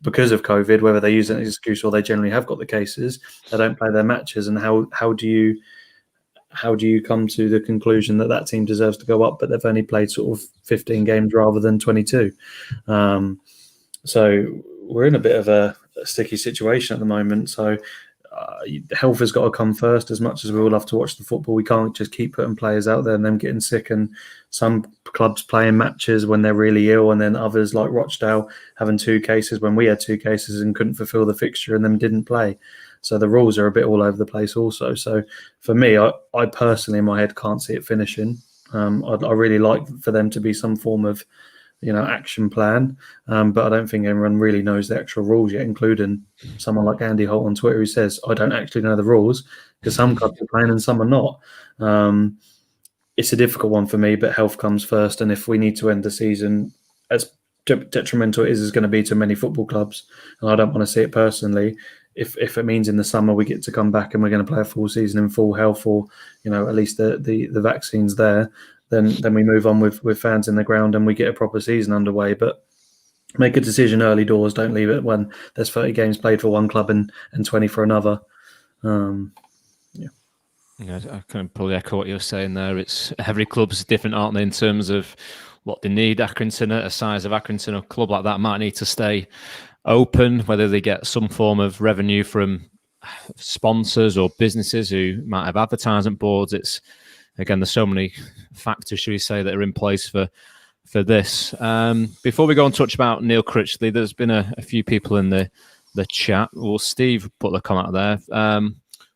because of COVID, whether they use it as an excuse or they generally have got the cases, they don't play their matches. And how do you come to the conclusion that team deserves to go up, but they've only played sort of 15 games rather than 22? So we're in a bit of a sticky situation at the moment. So health has got to come first. As much as we all love to watch the football, we can't just keep putting players out there and them getting sick, and some clubs playing matches when they're really ill, and then others like Rochdale having 2 cases when we had 2 cases and couldn't fulfil the fixture and then didn't play. So the rules are a bit all over the place also. So for me, I personally in my head can't see it finishing. I really like for them to be some form of action plan, but I don't think everyone really knows the actual rules yet, including someone like Andy Holt on Twitter who says I don't actually know the rules, because some clubs are playing and some are not. It's a difficult one for me, but health comes first, and if we need to end the season, as detrimental it is going to be to many football clubs, and I don't want to see it personally, if it means in the summer we get to come back and we're going to play a full season in full health, or at least the vaccine's there, then we move on with fans in the ground and we get a proper season underway. But make a decision early doors. Don't leave it when there's 30 games played for one club and 20 for another. I can probably echo what you're saying there. It's every club's different, aren't they, in terms of what they need. Accrington, a size of Accrington, a club like that might need to stay open, whether they get some form of revenue from sponsors or businesses who might have advertisement boards. It's, again, there's so many factors, should we say, that are in place for this. Before we go and touch about Neil Critchley, there's been a few people in the chat. Well, Steve put the comment there.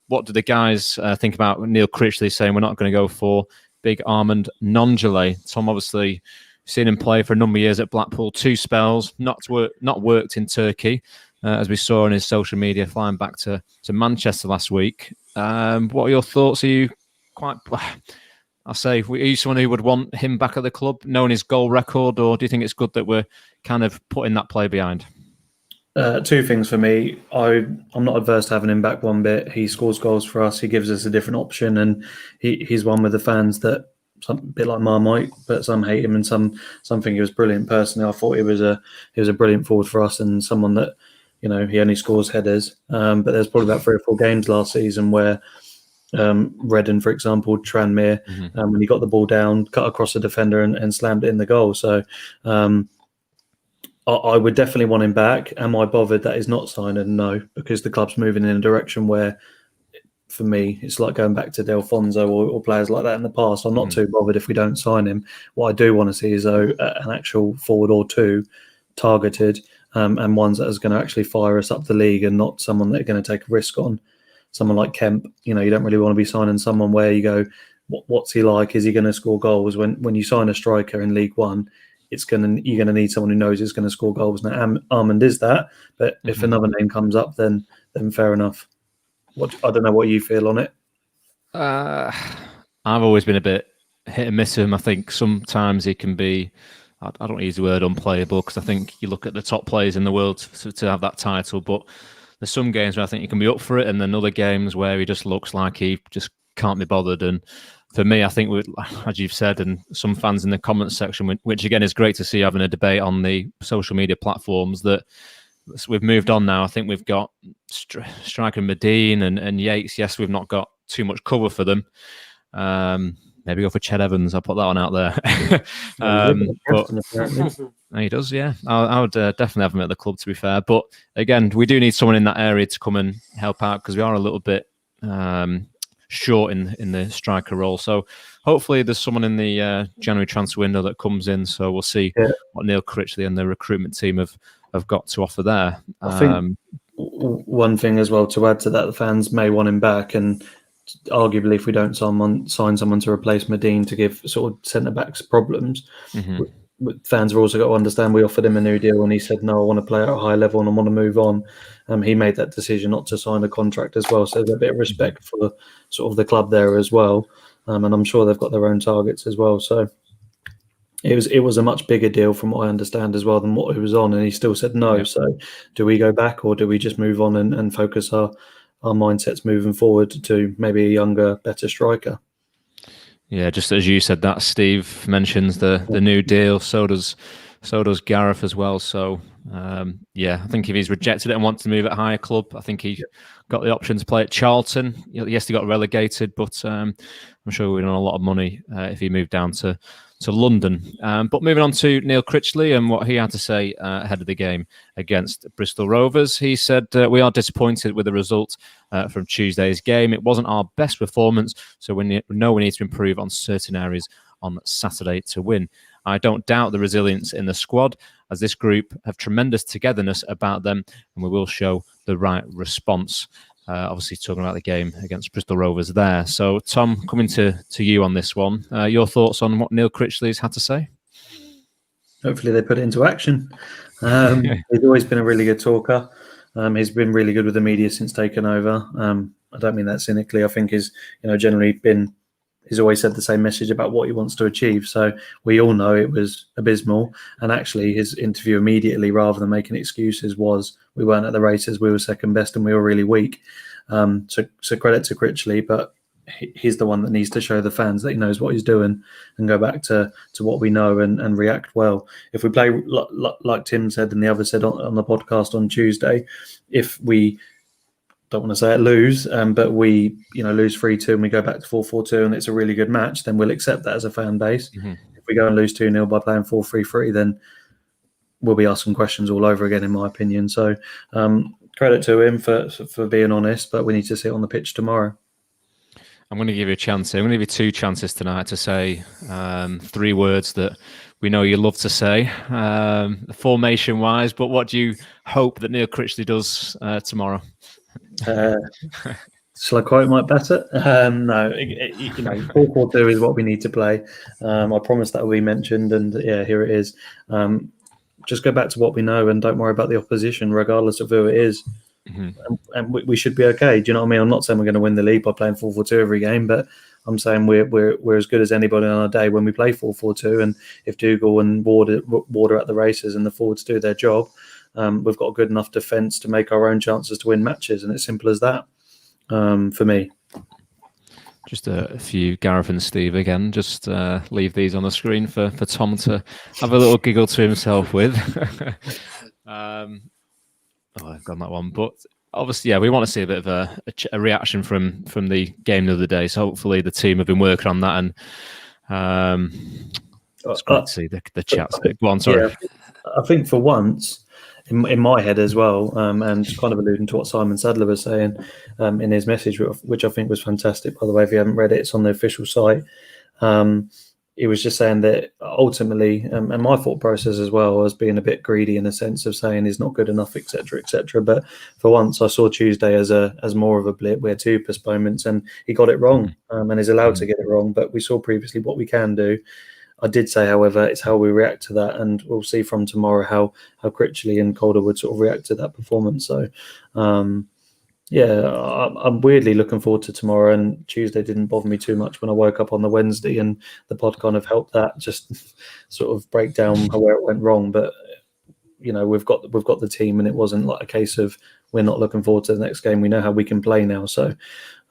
What do the guys think about Neil Critchley saying we're not going to go for big Armand Nongelay? Tom, obviously, seen him play for a number of years at Blackpool, 2 spells, not worked in Turkey, as we saw on his social media, flying back to Manchester last week. What are your thoughts? Are you quite... are you someone who would want him back at the club, knowing his goal record, or do you think it's good that we're kind of putting that play behind? 2 things for me. I'm not adverse to having him back one bit. He scores goals for us. He gives us a different option, and he's one with the fans that a bit like Marmite, but some hate him and some think he was brilliant. Personally, I thought he was a brilliant forward for us, and someone that he only scores headers. But there's probably about 3 or 4 games last season where Redden, for example, Tranmere, when he got the ball down, cut across the defender and slammed it in the goal. So I would definitely want him back. Am I bothered that he's not signing? No, because the club's moving in a direction where, for me, it's like going back to Delfonso or players like that in the past. I'm not too bothered if we don't sign him. What I do want to see is an actual forward or two targeted, and ones that is going to actually fire us up the league, and not someone that are going to take a risk on. Someone like Kemp, you don't really want to be signing someone where you go, what's he like? Is he going to score goals? When you sign a striker in League One, you're going to need someone who knows he's going to score goals. Now, Armand is that, but if another name comes up, then fair enough. I don't know what you feel on it. I've always been a bit hit and miss with him. I think sometimes he can be, I don't use the word unplayable, because I think you look at the top players in the world to have that title, but there's some games where I think he can be up for it, and then other games where he just looks like he just can't be bothered. And for me, I think, as you've said, and some fans in the comments section, which again is great to see having a debate on the social media platforms, that we've moved on now. I think we've got striker Medine and Yates. Yes, we've not got too much cover for them. Maybe go for Ched Evans. I'll put that one out there. But he does, yeah. I would definitely have him at the club, to be fair. But again, we do need someone in that area to come and help out, because we are a little bit short in the striker role. So hopefully there's someone in the January transfer window that comes in. So we'll see what Neil Critchley and the recruitment team have got to offer there. I think one thing as well to add to that, the fans may want him back, and arguably if we don't sign someone to replace Medine to give sort of centre-backs problems, fans have also got to understand we offered him a new deal and he said, no, I want to play at a high level and I want to move on. He made that decision not to sign a contract as well, so there's a bit of respect for sort of the club there as well, and I'm sure they've got their own targets as well. So it was a much bigger deal from what I understand as well than what he was on, and he still said no. Yeah. So do we go back, or do we just move on and focus our mindsets moving forward to maybe a younger, better striker? Yeah, just as you said that, Steve mentions the new deal. So does Gareth as well. So I think if he's rejected it and wants to move at a higher club, I think he got the option to play at Charlton. Yes, he got relegated, but I'm sure he would earn a lot of money if he moved down to London. But moving on to Neil Critchley and what he had to say ahead of the game against Bristol Rovers. He said, we are disappointed with the result from Tuesday's game. It wasn't our best performance, so we know we need to improve on certain areas on Saturday to win. I don't doubt the resilience in the squad, as this group have tremendous togetherness about them, and we will show the right response. Obviously talking about the game against Bristol Rovers there. So, Tom, coming to you on this one, your thoughts on what Neil Critchley's had to say? Hopefully they put it into action. He's always been a really good talker. He's been really good with the media since taking over. I don't mean that cynically. I think he's always said the same message about what he wants to achieve. So we all know it was abysmal. And actually his interview immediately, rather than making excuses, was we weren't at the races, we were second best and we were really weak. So credit to Critchley, but he's the one that needs to show the fans that he knows what he's doing and go back to what we know and react well. If we play, like Tim said and the others said on the podcast on Tuesday, if we don't want to say it lose, but we lose 3-2 and we go back to 4-4-2 and it's a really good match, then we'll accept that as a fan base. Mm-hmm. If we go and lose 2-0 by playing 4-3-3, then we'll be asking questions all over again, in my opinion. So credit to him for being honest, but we need to see it on the pitch tomorrow. I'm going to give you a chance. I'm going to give you 2 chances tonight to say 3 words that we know you love to say, formation-wise. But what do you hope that Neil Critchley does tomorrow? Shall I quote Mike Bassett? No, 4-4-2 is what we need to play. I promise that will be mentioned, and yeah, here it is. Just go back to what we know and don't worry about the opposition, regardless of who it is. Mm-hmm. And we should be okay. Do you know what I mean? I'm not saying we're going to win the league by playing 4-4-2 every game, but I'm saying we're as good as anybody on our day when we play 4-4-2. And if Dougal and Ward are at the races and the forwards do their job, we've got a good enough defence to make our own chances to win matches, and it's simple as that. For me, just a few, Gareth and Steve again. Just leave these on the screen for Tom to have a little giggle to himself with. I've gone that one, but obviously, yeah, we want to see a bit of a reaction from the game the other day. So hopefully, the team have been working on that, and It's great to see the chats. Go on, sorry. Yeah, I think for once, in my head as well, and kind of alluding to what Simon Sadler was saying in his message, which I think was fantastic, by the way. If you haven't read it, it's on the official site. He was just saying that ultimately, and my thought process as well was being a bit greedy in a sense of saying he's not good enough, etc., etc. But for once, I saw Tuesday as more of a blip. We had 2 postponements, and he got it wrong, and is allowed to get it wrong. But we saw previously what we can do. I did say, however, it's how we react to that, and we'll see from tomorrow how Critchley and Calder would sort of react to that performance. So, I'm weirdly looking forward to tomorrow, and Tuesday didn't bother me too much when I woke up on the Wednesday, and the pod kind of helped that just sort of break down where it went wrong. But we've got the team, and it wasn't like a case of we're not looking forward to the next game. We know how we can play now, so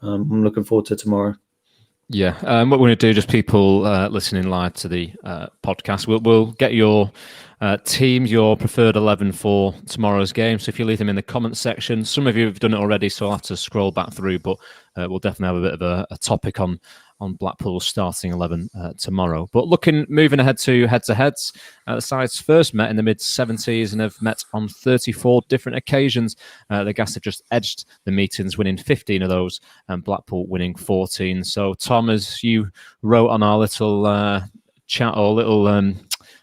I'm looking forward to tomorrow. Yeah, what we're going to do, just people listening live to the podcast, we'll get your teams, your preferred 11 for tomorrow's game. So if you leave them in the comments section, some of you have done it already, so I'll have to scroll back through, but we'll definitely have a bit of a topic on Blackpool's starting 11 tomorrow. But moving ahead to heads-to-heads, the sides first met in the mid-70s and have met on 34 different occasions. The Gas have just edged the meetings, winning 15 of those, and Blackpool winning 14. So, Tom, as you wrote on our little chat or little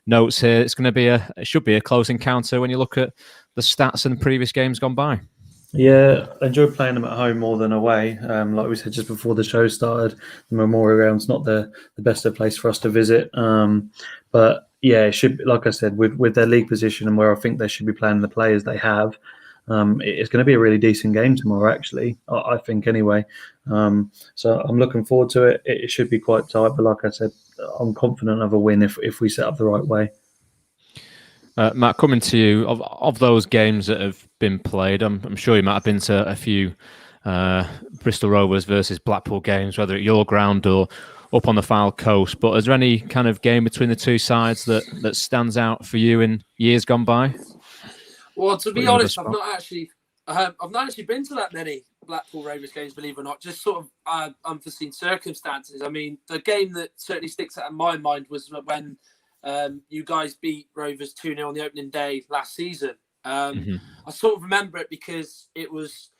notes here, it should be a close encounter when you look at the stats and the previous games gone by. Yeah, I enjoy playing them at home more than away. Like we said just before the show started, the Memorial Ground's not the best of place for us to visit. But yeah, it should, like I said, with their league position and where I think they should be playing the players they have, it's going to be a really decent game tomorrow, actually, I think anyway. So I'm looking forward to it. It should be quite tight, but like I said, I'm confident of a win if we set up the right way. Matt, coming to you, of those games that have been played, I'm sure you might have been to a few Bristol Rovers versus Blackpool games, whether at your ground or up on the Fylde Coast. But is there any kind of game between the two sides that stands out for you in years gone by? Well, to be honest, I've not actually been to that many Blackpool Rovers games, believe it or not. Just sort of unforeseen circumstances. I mean, the game that certainly sticks out in my mind was when you guys beat Rovers 2-0 on the opening day last season. I sort of remember it because it was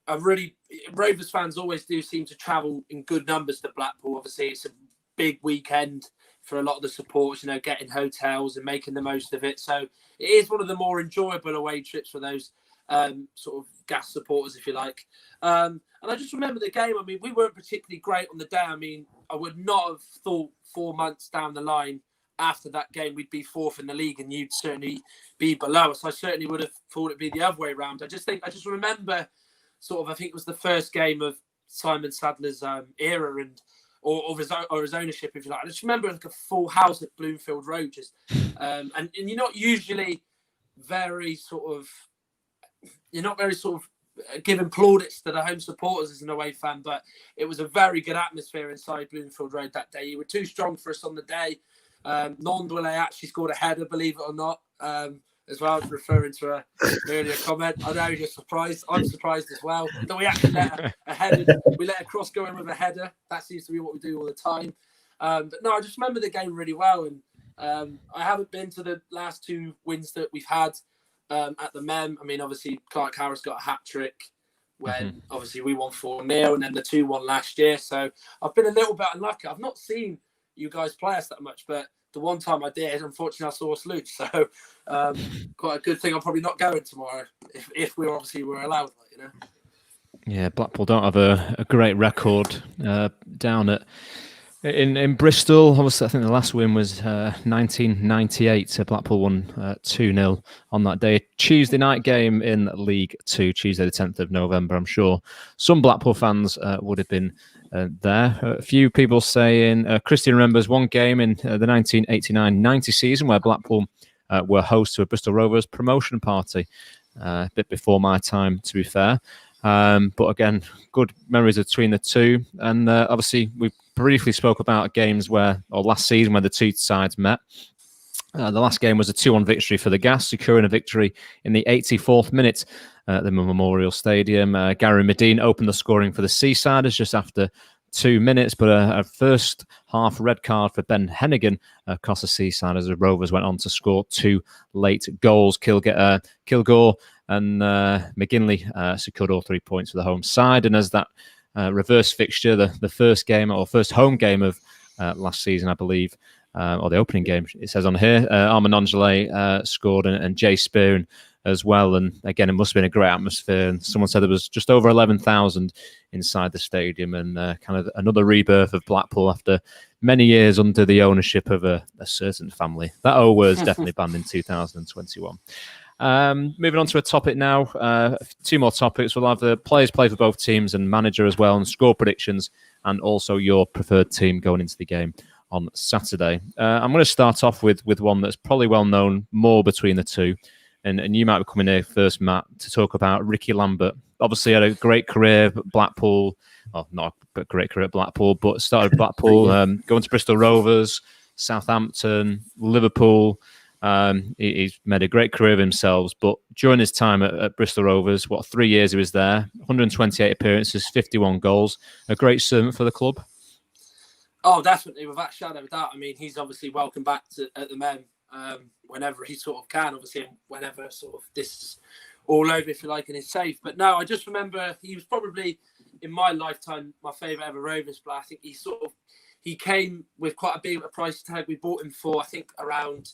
Rovers fans always do seem to travel in good numbers to Blackpool. Obviously, it's a big weekend for a lot of the supporters, getting hotels and making the most of it. So it is one of the more enjoyable away trips for those sort of Gas supporters, if you like. And I just remember the game. I mean, we weren't particularly great on the day. I mean, I would not have thought 4 months down the line after that game we'd be 4th in the league and you'd certainly be below us. I certainly would have thought it'd be the other way around. I just remember I think it was the first game of Simon Sadler's era or his ownership, if you like. I just remember like a full house at Bloomfield Road, and you're not usually very sort of giving plaudits to the home supporters as an away fan, but it was a very good atmosphere inside Bloomfield Road that day. You were too strong for us on the day. Nondwele actually scored a header, believe it or not, as well, referring to an earlier comment. I know you're surprised. I'm surprised as well that we actually let a header. We let a cross go in with a header. That seems to be what we do all the time. But no, I just remember the game really well, and I haven't been to the last 2 wins that we've had at the Mem. I mean, obviously Clark Harris got a hat trick when obviously we won 4-0, and then the 2-1 last year. So I've been a little bit unlucky. I've not seen you guys play us that much, but the one time I did, unfortunately, I saw us lose. So quite a good thing I'm probably not going tomorrow if we obviously were allowed, Yeah, Blackpool don't have a great record down in Bristol. Obviously, I think the last win was 1998. So Blackpool won 2-0 on that day. Tuesday night game in League 2, Tuesday the 10th of November. I'm sure some Blackpool fans would have been there. A few people saying Christian remembers one game in the 1989-90 season where Blackpool were host to a Bristol Rovers promotion party. A bit before my time, to be fair. But again, good memories between the two. And obviously, we briefly spoke about games last season where the two sides met. The last game was a 2-1 victory for the Gas, securing a victory in the 84th minute at the Memorial Stadium. Gary Medine opened the scoring for the Seasiders just after 2 minutes, but a first half red card for Ben Hennigan across the Seasiders. The Rovers went on to score 2 late goals. Kilgore and McGinley secured all 3 points for the home side. And as that reverse fixture, the first game or first home game of last season, I believe, or the opening game, it says on here, Armand Angele scored and Jay Spearn as well. And again, it must have been a great atmosphere. And someone said there was just over 11,000 inside the stadium, and kind of another rebirth of Blackpool after many years under the ownership of a certain family. That O word's definitely banned in 2021. Moving on to a topic now. 2 more topics. We'll have the players play for both teams and manager as well, and score predictions, and also your preferred team going into the game on Saturday. I'm going to start off with one that's probably well known more between the two. And you might be coming here first, Matt, to talk about Ricky Lambert. Obviously had a great career at Blackpool. Well, not a great career at Blackpool, but started at Blackpool, going to Bristol Rovers, Southampton, Liverpool. He's made a great career of himself. But during his time at Bristol Rovers, 3 years he was there, 128 appearances, 51 goals. A great servant for the club. Oh, definitely, without a shadow of a doubt. I mean, he's obviously welcome back at the Men whenever he sort of can, obviously, whenever sort of this is all over, if you like, and is safe. But no, I just remember he was probably, in my lifetime, my favourite ever Rovers player. I think he came with quite a big price tag. We bought him for, I think, around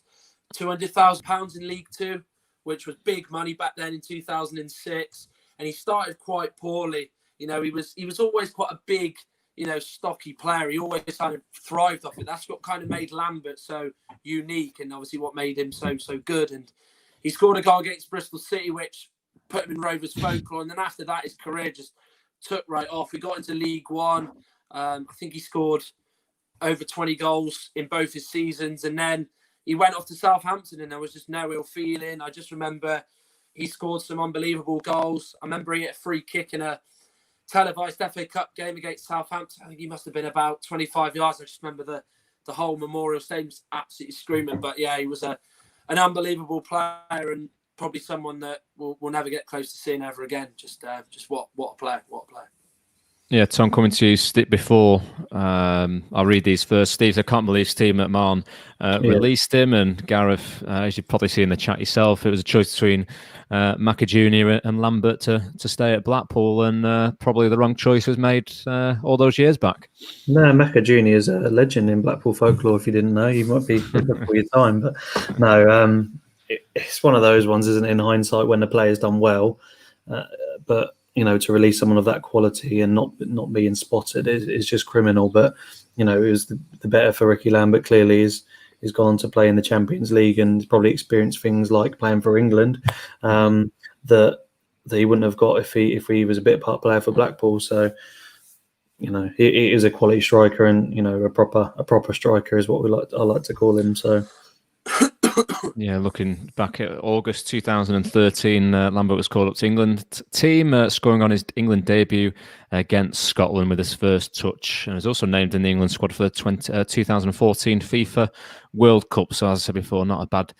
£200,000 in League Two, which was big money back then in 2006. And he started quite poorly. You know, he was always quite a big, stocky player. He always kind of thrived off it. That's what kind of made Lambert so unique, and obviously what made him so good. And he scored a goal against Bristol City, which put him in Rovers folklore. And then after that, his career just took right off. He got into League One. I think he scored over 20 goals in both his seasons. And then he went off to Southampton, and there was just no real feeling. I just remember he scored some unbelievable goals. I remember he hit a free kick in a televised FA Cup game against Southampton. I think he must have been about 25 yards. I just remember the whole Memorial Stadium was absolutely screaming. But yeah, he was an unbelievable player, and probably someone that we'll never get close to seeing ever again. Just what a player. Yeah, Tom, coming to you before I'll read these first. Steve, I can't believe Steve McMahon released him, and Gareth, as you've probably seen in the chat yourself, it was a choice between Macca Jr. and Lambert to stay at Blackpool, and probably the wrong choice was made all those years back. No, Macca Jr. is a legend in Blackpool folklore. If you didn't know, you might be before your time, but no, it's one of those ones, isn't it, in hindsight, when the player's done well, but to release someone of that quality and not being spotted is just criminal. But it was the better for Ricky Lambert. Clearly, he's gone on to play in the Champions League and probably experienced things like playing for England that he wouldn't have got if he was a bit part player for Blackpool. So he is a quality striker, and a proper striker is what I like to call him. So. Yeah, looking back at August 2013, Lambert was called up to England team, scoring on his England debut against Scotland with his first touch, and was also named in the England squad for the 2014 FIFA World Cup. So as I said before, not a bad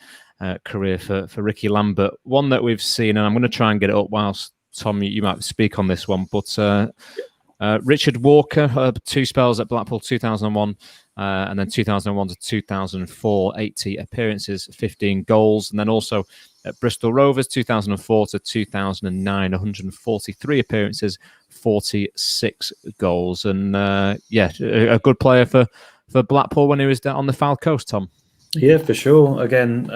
career for Ricky Lambert. One that we've seen, and I'm going to try and get it up whilst, Tom, you might speak on this one, but Richard Walker, 2 spells at Blackpool, 2001 and then 2001 to 2004, 80 appearances, 15 goals. And then also at Bristol Rovers, 2004 to 2009, 143 appearances, 46 goals. And a good player for Blackpool when he was down on the Foul Coast, Tom. Yeah, for sure. Again,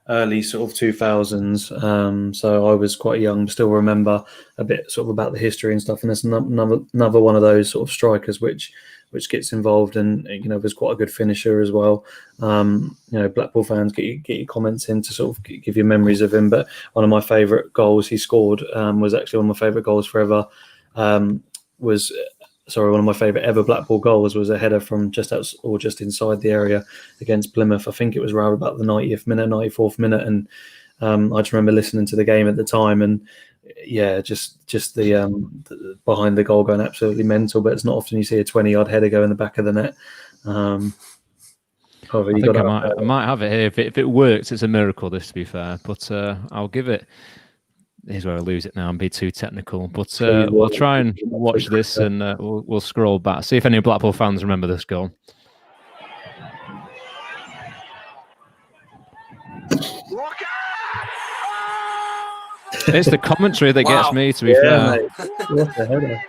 early sort of 2000s. So I was quite young, still remember a bit sort of about the history and stuff. And there's another one of those sort of strikers which gets involved, and was quite a good finisher as well. Blackpool fans, get your comments in to sort of give you memories of him. But one of my favourite goals he scored was actually one of my favourite goals forever. One of my favourite ever Blackpool goals was a header from just out or just inside the area against Plymouth. I think it was around about the 90th minute, 94th minute, and I just remember listening to the game at the time, and just the behind the goal going absolutely mental. But it's not often you see a 20-yard header go in the back of the net. I might have it here. If it works, it's a miracle. This, to be fair, but I'll give it here's where I lose it now and be too technical. But we'll try and watch this, and we'll scroll back, see if any Blackpool fans remember this goal. It's the commentary that gets me, to be fair. Mate. What the header.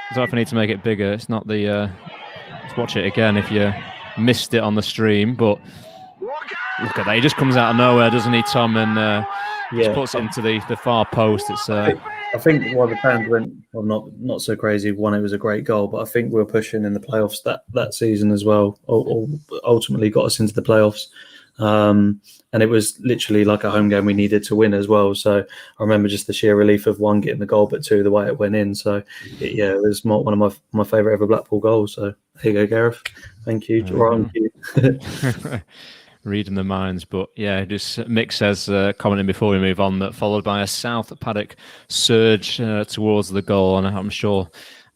I don't know if I need to make it bigger. It's not the... let's watch it again if you missed it on the stream. But look at that. He just comes out of nowhere, doesn't he, Tom? And just puts it into the far post. It's I think while the fans went, well, not so crazy. One, it was a great goal, but I think we were pushing in the playoffs that season as well. Or ultimately got us into the playoffs. And it was literally like a home game we needed to win as well. So I remember just the sheer relief of one, getting the goal, but two, the way it went in. So it was one of my favourite ever Blackpool goals. So here you go, Gareth. Thank you. Reading the minds. But yeah, just Mick says, commenting before we move on, that followed by a South paddock surge towards the goal. And I'm sure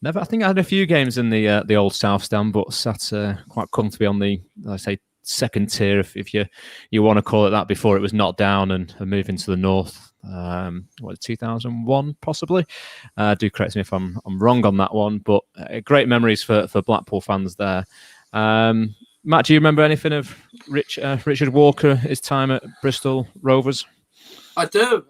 I think I had a few games in the old South stand, but sat quite comfortably on the, let's say, second tier, if you want to call it that, before it was knocked down and moved into the north. 2001 possibly. Do correct me if I'm wrong on that one, but great memories for Blackpool fans there. Matt, do you remember anything of Richard Walker, his time at Bristol Rovers? I do.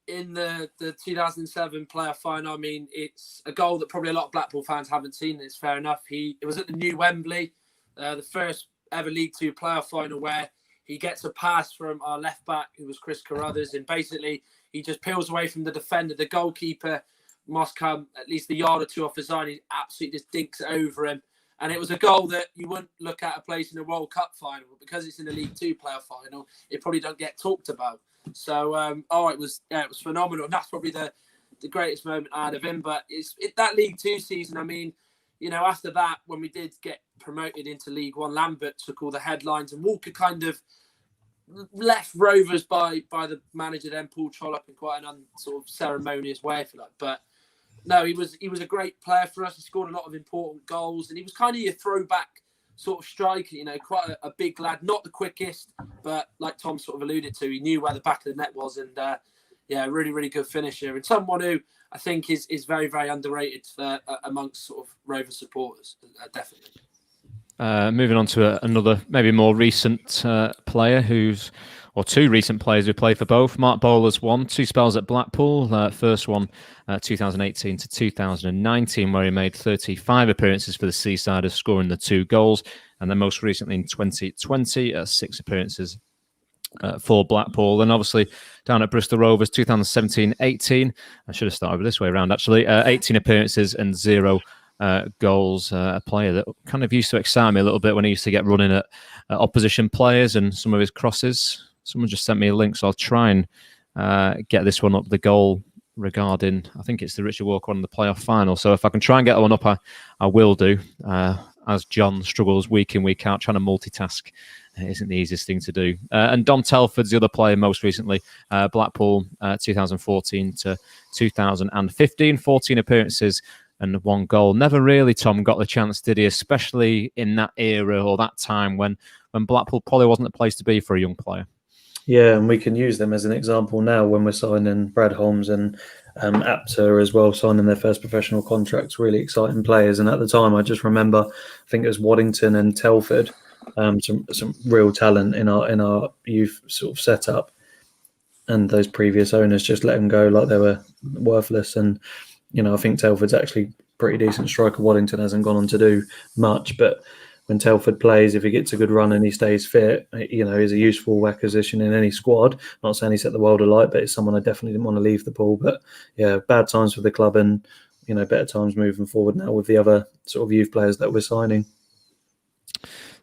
In the 2007 playoff final, I mean, it's a goal that probably a lot of Blackpool fans haven't seen. It's fair enough. It was at the new Wembley, the first ever League Two playoff final, where he gets a pass from our left back, who was Chris Carruthers, and basically he just peels away from the defender. The goalkeeper must come at least a yard or two off his line. He absolutely just dinks it over him. And it was a goal that you wouldn't look at a place in a World Cup final, but because it's in a League Two playoff final, it probably don't get talked about. So, it was phenomenal. And that's probably the greatest moment out of him. But that League Two season, I mean, you know, after that, when we did get promoted into League One, Lambert took all the headlines, and Walker kind of left Rovers by the manager then, Paul Trollope, in quite an sort of ceremonious way, if you like. But no, he was a great player for us. He scored a lot of important goals, and he was kind of your throwback sort of striker, you know, quite a big lad, not the quickest, but like Tom sort of alluded to, he knew where the back of the net was, and really, really good finisher, and someone who I think is very, very underrated amongst sort of Rovers supporters, definitely. Moving on to another, maybe more recent player or two recent players who played for both. Mark Bowler's two spells at Blackpool. First one, 2018 to 2019, where he made 35 appearances for the Seasiders, scoring the 2 goals. And then most recently in 2020, 6 appearances for Blackpool. And obviously down at Bristol Rovers, 2017-18. I should have started with this way around, actually. 18 appearances and 0 goals. A player that kind of used to excite me a little bit when he used to get running at opposition players and some of his crosses. Someone just sent me a link, so I'll try and get this one up. The goal regarding, I think it's the Richard Walker one in the playoff final. So if I can try and get that one up, I will do. As John struggles week in, week out, trying to multitask isn't the easiest thing to do. And Dom Telford's the other player most recently. Blackpool, 2014 to 2015, 14 appearances and 1 goal. Never really, Tom, got the chance, did he? Especially in that era or that time when Blackpool probably wasn't the place to be for a young player. Yeah, and we can use them as an example now when we're signing Brad Holmes and Apter as well, signing their first professional contracts. Really exciting players. And at the time, I just remember, I think it was Waddington and Telford, some real talent in our youth sort of setup. And those previous owners just let them go like they were worthless. And you know, I think Telford's actually pretty decent striker. Waddington hasn't gone on to do much, but when Telford plays, if he gets a good run and he stays fit, you know, he's a useful acquisition in any squad. Not saying he set the world alight, but it's someone I definitely didn't want to leave the pool. But yeah, bad times for the club, and you know, better times moving forward now with the other sort of youth players that we're signing.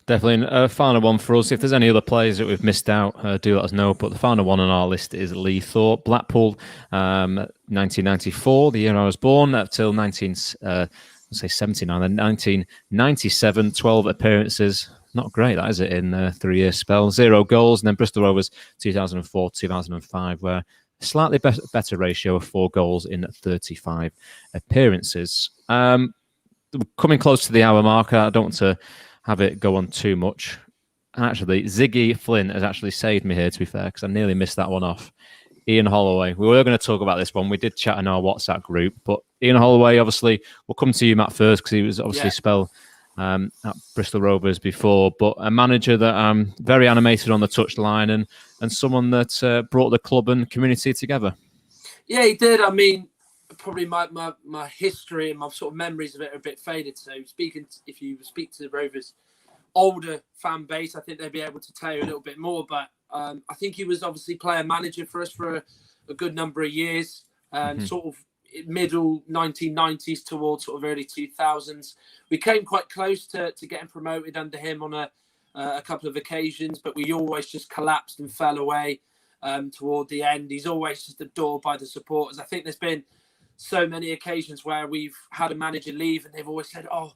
Definitely. A final one for us. If there's any other players that we've missed out, do let us know. But the final one on our list is Lee Thorpe. Blackpool, 1994, the year I was born, up till 1979 and 1997, 12 appearances. Not great, that is it, in a 3-year spell. 0 goals. And then Bristol Rovers, 2004, 2005, where a slightly better ratio of 4 goals in 35 appearances. Coming close to the hour mark, I don't want to have it go on too much. Actually, Ziggy Flynn has actually saved me here, to be fair, because I nearly missed that one off. Ian Holloway. We were going to talk about this one. We did chat in our WhatsApp group, but Ian Holloway, obviously, we'll come to you, Matt, first, because he was obviously spell at Bristol Rovers before, but a manager that very animated on the touchline and someone that brought the club and community together. Yeah, he did. I mean, probably my history and my sort of memories of it are a bit faded. So if you speak to the Rovers older fan base, I think they'd be able to tell you a little bit more. But I think he was obviously player manager for us for a good number of years, sort of middle 1990s towards sort of early 2000s. We came quite close to getting promoted under him on a couple of occasions, but we always just collapsed and fell away toward the end. He's always just adored by the supporters. I think there's been so many occasions where we've had a manager leave and they've always said, oh,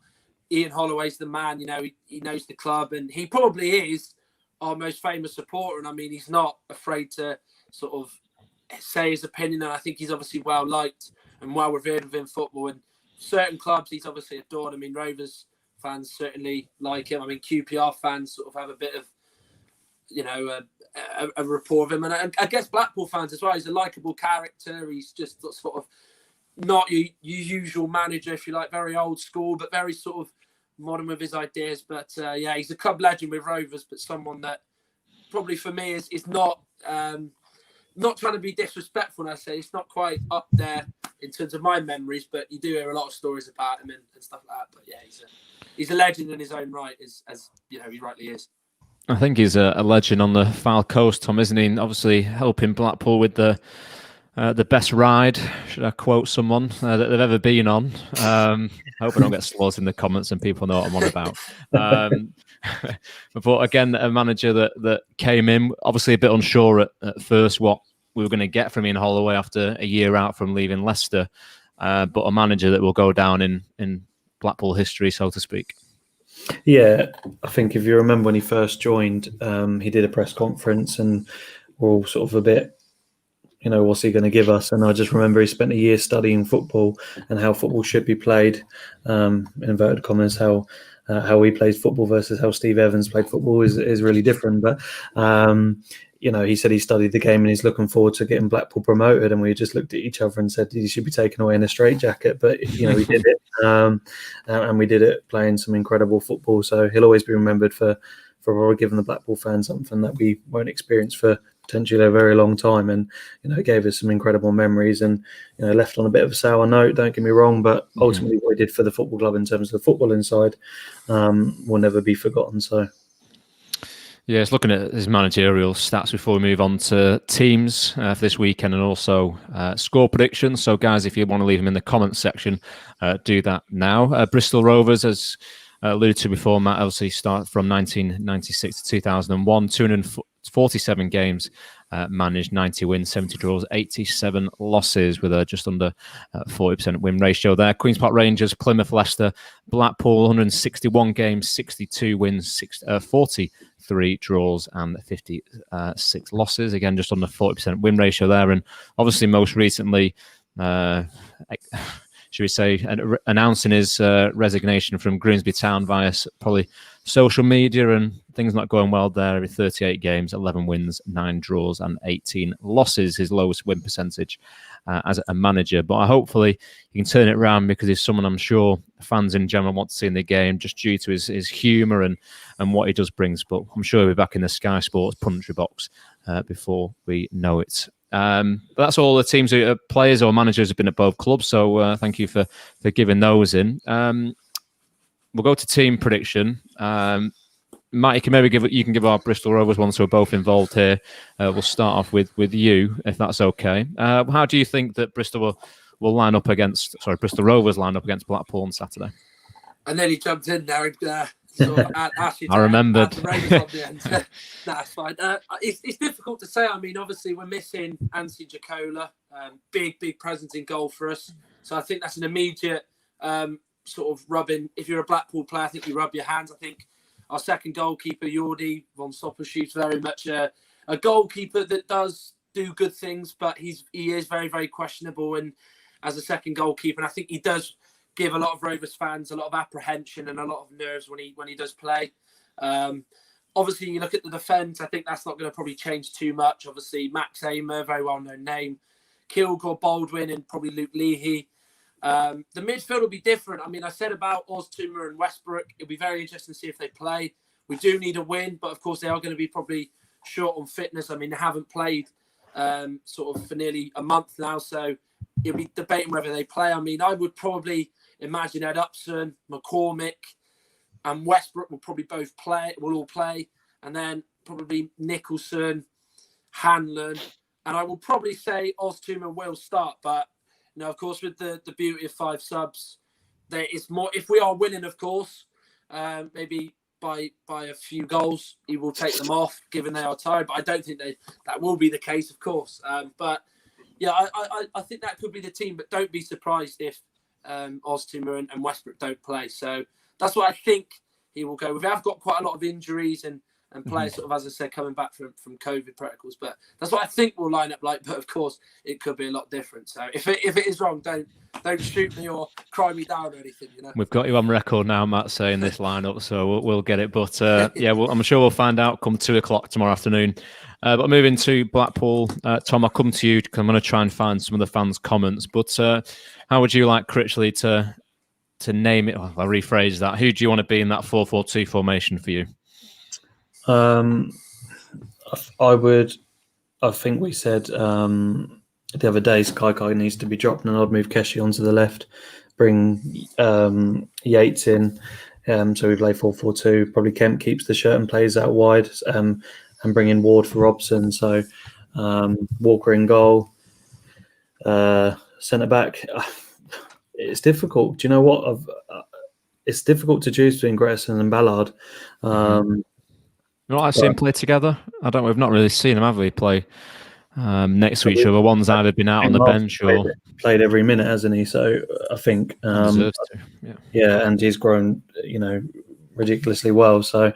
Ian Holloway's the man, he knows the club, and he probably is our most famous supporter. And I mean, he's not afraid to sort of say his opinion, and I think he's obviously well liked and well revered within football. And certain clubs he's obviously adored. I mean, Rovers fans certainly like him. I mean, QPR fans sort of have a bit of, a rapport of him. And I guess Blackpool fans as well. He's a likeable character. He's just sort of not your usual manager, if you like, very old school, but very sort of modern with his ideas. But he's a club legend with Rovers, but someone that probably for me is not trying to be disrespectful when I say it's not quite up there in terms of my memories, but you do hear a lot of stories about him and stuff like that. But yeah, he's a legend in his own right, as he rightly is. I think he's a legend on the Fylde Coast, Tom, isn't he? And obviously helping Blackpool with the best ride, should I quote someone, that they've ever been on. I hope I don't get slurs in the comments and people know what I'm on about. But again, a manager that came in, obviously a bit unsure at first what we were going to get from Ian Holloway after a year out from leaving Leicester, but a manager that will go down in Blackpool history, so to speak. Yeah, I think if you remember when he first joined, he did a press conference and we're all sort of a bit, what's he going to give us? And I just remember he spent a year studying football and how football should be played, in inverted commas, how he plays football versus how Steve Evans played football is really different. But, he said he studied the game and he's looking forward to getting Blackpool promoted. And we just looked at each other and said he should be taken away in a straitjacket. But, we did it. And we did it playing some incredible football. So he'll always be remembered for giving the Blackpool fans something that we won't experience for potentially a very long time. And, it gave us some incredible memories and, left on a bit of a sour note, don't get me wrong, but ultimately what he did for the football club in terms of the football inside will never be forgotten. So. Yeah, it's looking at his managerial stats before we move on to teams for this weekend and also score predictions. So, guys, if you want to leave them in the comments section, do that now. Bristol Rovers, as alluded to before, Matt, obviously started from 1996 to 2001, 247 games managed, 90 wins, 70 draws, 87 losses with a just under 40% win ratio there. Queen's Park Rangers, Plymouth, Leicester, Blackpool, 161 games, 62 wins, 43 draws and 56 losses. Again, just under 40% win ratio there. And obviously most recently, should we say, announcing his resignation from Grimsby Town via probably social media and things not going well there. 38 games, 11 wins, 9 draws and 18 losses, his lowest win percentage as a manager. But hopefully he can turn it around because he's someone I'm sure fans in general want to see in the game just due to his humour and what he does brings. But I'm sure he'll be back in the Sky Sports punditry box before we know it. But that's all the teams who players or managers have been at both clubs, so thank you for giving those in. We'll go to team prediction. Matt, you can give our Bristol Rovers one, so we're both involved here. We'll start off with you, if that's okay. How do you think that Bristol line up against Bristol Rovers line up against Blackpool on Saturday? I nearly jumped in there and I remembered. That's fine. It's difficult to say. I mean, obviously we're missing Anthony Jacola, big presence in goal for us. So I think that's an immediate sort of rubbing. If you're a Blackpool player, I think you rub your hands. I think our second goalkeeper, Jordi von Stopperschuit's very much a goalkeeper that does do good things, but he is very, very questionable and as a second goalkeeper. And I think he does give a lot of Rovers fans a lot of apprehension and a lot of nerves when he does play. Obviously, you look at the defence, I think that's not going to probably change too much. Obviously, Max Amer, very well-known name. Kilgore, Baldwin, and probably Luke Leahy. The midfield will be different. I mean, I said about Oztumer and Westbrook. It'll be very interesting to see if they play. We do need a win, but of course they are going to be probably short on fitness. I mean, they haven't played sort of for nearly a month now, so you'll be debating whether they play. I mean, I would probably imagine Ed Upson, McCormick, and Westbrook will probably both play. Will all play, and then probably Nicholson, Hanlon, and I will probably say Oztumer will start. But you know, of course, with the beauty of 5 subs, there is more. If we are winning, of course, maybe by a few goals, he will take them off, given they are tired. But I don't think that will be the case, of course. But yeah, I think that could be the team. But don't be surprised if Oztumer and Westbrook don't play. So that's what I think he will go with. I've got quite a lot of injuries and players sort of, as I said, coming back from COVID protocols. But that's what I think will line up like. But of course, it could be a lot different. So if it is wrong, don't shoot me or cry me down or anything. You know. We've got you on record now, Matt, saying this lineup, so we'll get it. But yeah, I'm sure we'll find out come 2:00 tomorrow afternoon. But moving to Blackpool, Tom, I'll come to you because I'm going to try and find some of the fans' comments. But how would you like Critchley to name it? Well, I'll rephrase that. Who do you want to be in that 4-4-2 formation for you? I think we said the other day Kai needs to be dropped, and I'd move Keshi onto the left, bring Yates in, so we play 4-4-2. Probably Kemp keeps the shirt and plays out wide, and bring in Ward for Robson. So Walker in goal, centre back. It's difficult. Do you know what? It's difficult to choose between Grayson and Ballard. You know what I've seen play together? We've not really seen them, have we, play next to each other? One's either been out on the bench or played every minute, hasn't he? So I think deserves to. Yeah, and he's grown, ridiculously well. So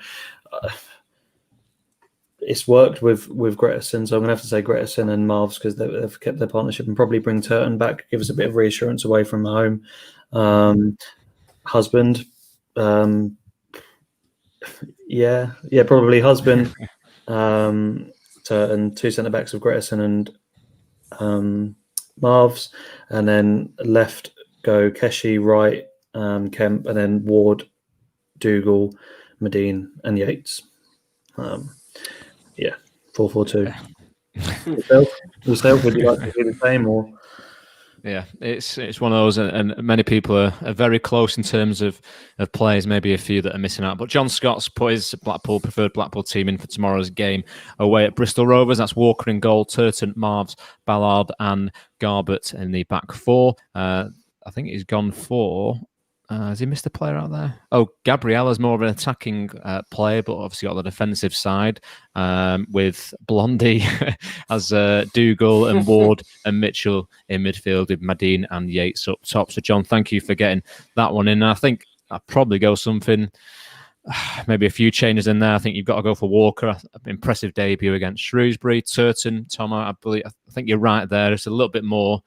it's worked with Grayson. So I'm gonna have to say Grayson and Marvs because they've kept their partnership, and probably bring Turton back, give us a bit of reassurance away from home. Husband. Yeah, probably Husband, and 2 centre backs of Grayson and Marvs, and then left go Keshi, right Kemp, and then Ward, Dougal, Medine, and Yates. 4-4-2. Yourself, would you like to do the same or? Yeah, it's one of those, and many people are very close in terms of players, maybe a few that are missing out. But John Scott's put his preferred Blackpool team in for tomorrow's game away at Bristol Rovers. That's Walker in goal, Turton, Marvs, Ballard and Garbett in the back 4. I think he's gone for... has he missed a player out there? Oh, Gabriella's more of an attacking player, but obviously got the defensive side with Blondie as Dougal and Ward and Mitchell in midfield with Madine and Yates up top. So, John, thank you for getting that one in. I think I'd probably go something, maybe a few changes in there. I think you've got to go for Walker. Impressive debut against Shrewsbury. Turton, Tom, I think you're right there. It's a little bit more...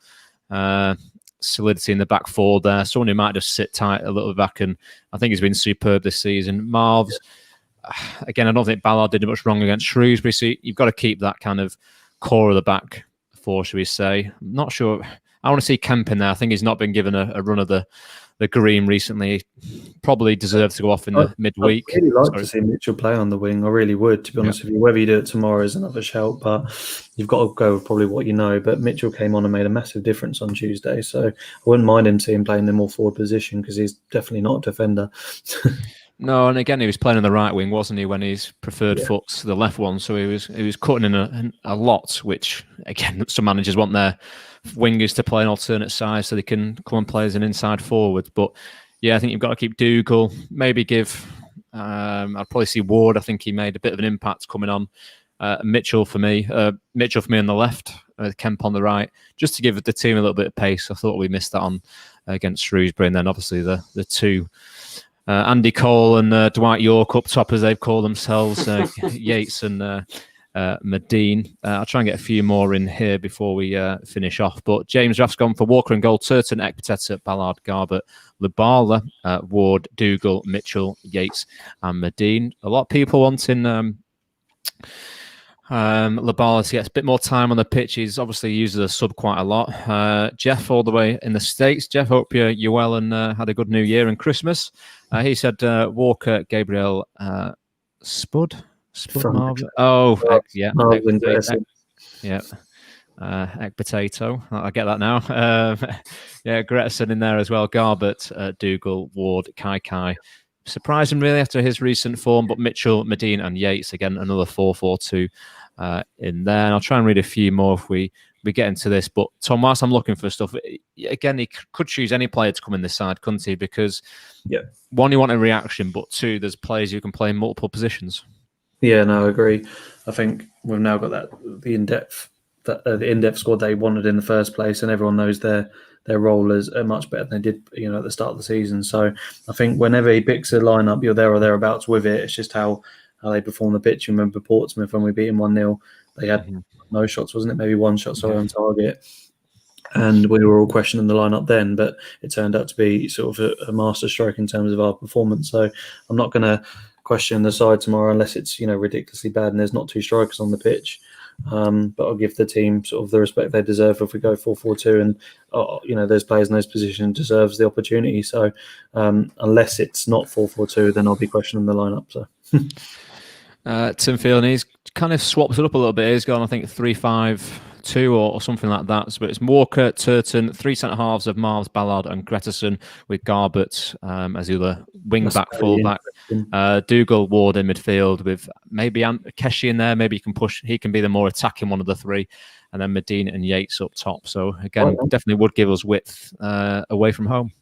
solidity in the back 4 there. Someone who might just sit tight a little back, and I think he's been superb this season. Marvs, again, I don't think Ballard did much wrong against Shrewsbury, so you've got to keep that kind of core of the back 4, should we say. I'm not sure. I want to see Kemp in there. I think he's not been given a run of the green recently. Probably deserves to go off in the midweek. I'd really like to see Mitchell play on the wing. I really would, to be honest with you. Whether you do it tomorrow is another shout, but you've got to go with probably what you know. But Mitchell came on and made a massive difference on Tuesday, so I wouldn't mind him seeing playing the more forward position because he's definitely not a defender. No, and again, he was playing on the right wing, wasn't he, when his preferred foot's the left one? So he was cutting in a lot, which, again, some managers want their wingers to play an alternate side so they can come and play as an inside forward. But, yeah, I think you've got to keep Dougal, maybe give... I'd probably see Ward. I think he made a bit of an impact coming on. Mitchell for me on the left, Kemp on the right, just to give the team a little bit of pace. I thought we missed that on against Shrewsbury. And then, obviously, the 2... Andy Cole and Dwight York up top, as they've called themselves, Yates and Medine. I'll try and get a few more in here before we finish off. But James Raff's gone for Walker and goal, Turton, Ekpiteta, Ballard, Garbett, Labala, Ward, Dougal, Mitchell, Yates, and Medine. A lot of people wanting Labala to get a bit more time on the pitch. He's obviously used as a sub quite a lot. Jeff, all the way in the States. Jeff, hope you well and had a good New Year and Christmas. He said Walker, Gabriel, Spud Marvin. Oh, yeah. Marvin, yeah. Egg potato. I get that now. Yeah, Gretterson in there as well. Garbett, Dougal, Ward, Kai. Surprising really after his recent form, but Mitchell, Medine, and Yates again. Another 4-4-2 in there. And I'll try and read a few more if we get into this. But Tom, whilst I'm looking for stuff, again, he could choose any player to come in this side, couldn't he? Because one, you want a reaction, but two, there's players who can play in multiple positions. Yeah, no, I agree. I think we've now got the in-depth squad they wanted in the first place, and everyone knows their role is much better than they did, at the start of the season. So I think whenever he picks a lineup, you're there or thereabouts with it. It's just how they perform the pitch. You remember Portsmouth when we beat him 1-0, they had no shots, wasn't it? Maybe one shot on target. And we were all questioning the lineup then, but it turned out to be sort of a masterstroke in terms of our performance. So I'm not going to question the side tomorrow unless it's ridiculously bad and there's not two strikers on the pitch. But I'll give the team sort of the respect they deserve if we go 4-4-2, and those players in those positions deserves the opportunity. So unless it's not 4-4-2, then I'll be questioning the lineup. So Tim Phelan, he's kind of swapped it up a little bit. He's gone, I think, 3-5-2 or something like that. So it's Walker, Turton, three centre halves of Marvs, Ballard, and Gretterson, with Garbett as the other wing back, full back. Dougal, Ward in midfield, with maybe Keshi in there. Maybe he can be the more attacking one of the three, and then Medina and Yates up top. So again, definitely would give us width away from home.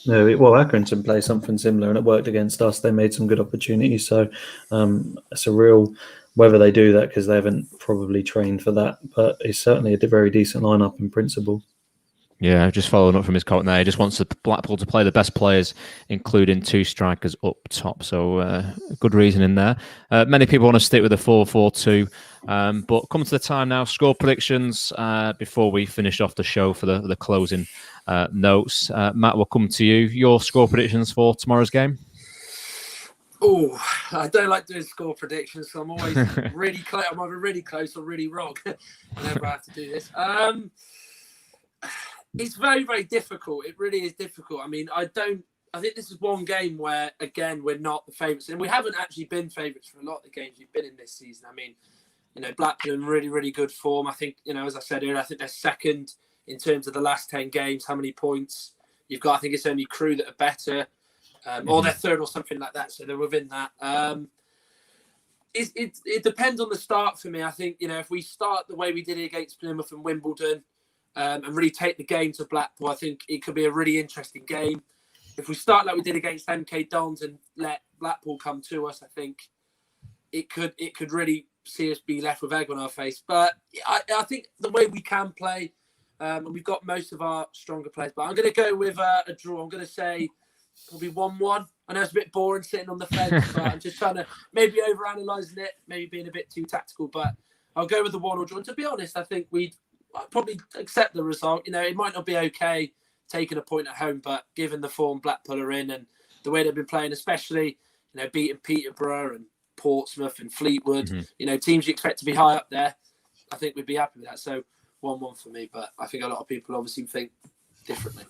No, Accrington play something similar, and it worked against us. They made some good opportunities. So it's a real whether they do that because they haven't probably trained for that, but it's certainly a very decent lineup in principle. Yeah, just following up from his comment there, he just wants Blackpool to play the best players, including two strikers up top. So good reason in there. Many people want to stick with the 4-4-2, but come to the time now, score predictions before we finish off the show for the closing notes. Matt, we'll come to you. Your score predictions for tomorrow's game? Oh, I don't like doing score predictions, so I'm always really close. I'm either really close or really wrong whenever I have to do this. It's very, very difficult. It really is difficult. I mean, I think this is one game where, again, we're not the favourites. And we haven't actually been favourites for a lot of the games we've been in this season. I mean, Blackpool in really, really good form. I think, as I said earlier, I think they're second in terms of the last 10 games, how many points you've got. I think it's only Crewe that are better. Or they're third or something like that. So they're within that. It depends on the start for me. I think, if we start the way we did it against Plymouth and Wimbledon, and really take the game to Blackpool, I think it could be a really interesting game. If we start like we did against MK Dons and let Blackpool come to us, I think it could really see us be left with egg on our face. But I think the way we can play, and we've got most of our stronger players, but I'm going to go with a draw. I'm going to say probably 1-1. I know it's a bit boring sitting on the fence, but I'm just trying to maybe overanalyzing it, maybe being a bit too tactical, but I'll go with the 1-1 draw. And to be honest, I think I'd probably accept the result. It might not be okay taking a point at home, but given the form Blackpool are in and the way they've been playing, especially, beating Peterborough and Portsmouth and Fleetwood, teams you expect to be high up there, I think we'd be happy with that. So 1-1 for me, but I think a lot of people obviously think differently.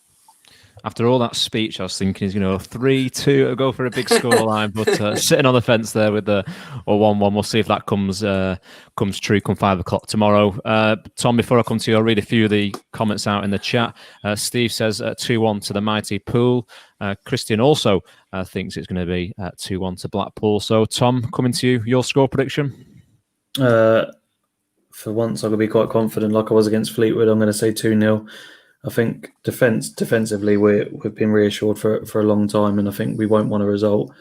After all that speech, I was thinking he's going to go 3-2, go for a big scoreline, but sitting on the fence there with the 1-1. We'll see if that comes true come 5 o'clock tomorrow. Tom, before I come to you, I'll read a few of the comments out in the chat. Steve says 2-1 to the mighty Pool. Christian also thinks it's going to be 2-1 to Blackpool. So, Tom, coming to you, your score prediction? For once, I'm going to be quite confident, like I was against Fleetwood. I'm going to say 2-0. I think defensively, we've been reassured for a long time, and I think we won't want a result.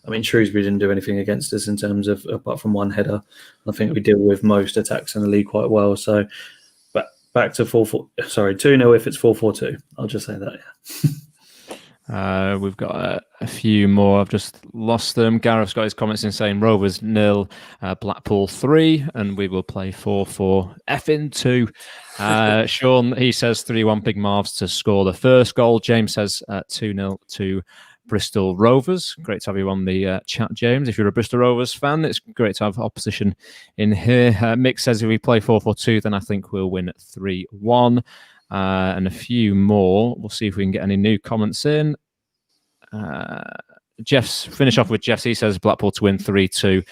I mean, Shrewsbury didn't do anything against us in terms of, apart from one header. I think we deal with most attacks in the league quite well. So, but back to 2-0 if it's 4-4-2. I'll just say that, We've got a few more. I've just lost them. Gareth's got his comments in saying Rovers 0, Blackpool 3, and we will play 4-4 effing 2. Sean, he says 3-1 Big Marvs to score the first goal. James says 2-0 to Bristol Rovers. Great to have you on the chat, James. If you're a Bristol Rovers fan, it's great to have opposition in here. Mick says if we play 4-4-2, then I think we'll win 3-1. And a few more. We'll see if we can get any new comments in. Finish off with Jeff's. He says Blackpool to win 3-2.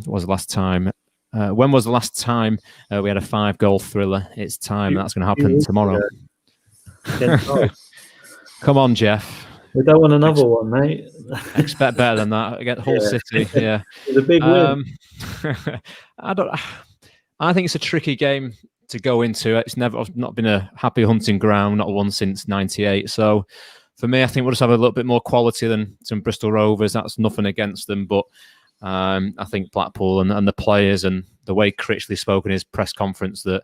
Was the last time? When was the last time we had a 5-goal thriller? It's time. That's going to happen tomorrow. Come on, Jeff. We don't want another one, mate. Expect better than that. Get Hull City. Yeah, it's a big win. I think it's a tricky game to go into. It's not been a happy hunting ground, not one since '98. So for me, I think we'll just have a little bit more quality than some Bristol Rovers. That's nothing against them, but I think Blackpool and the players and the way Critchley spoke in his press conference that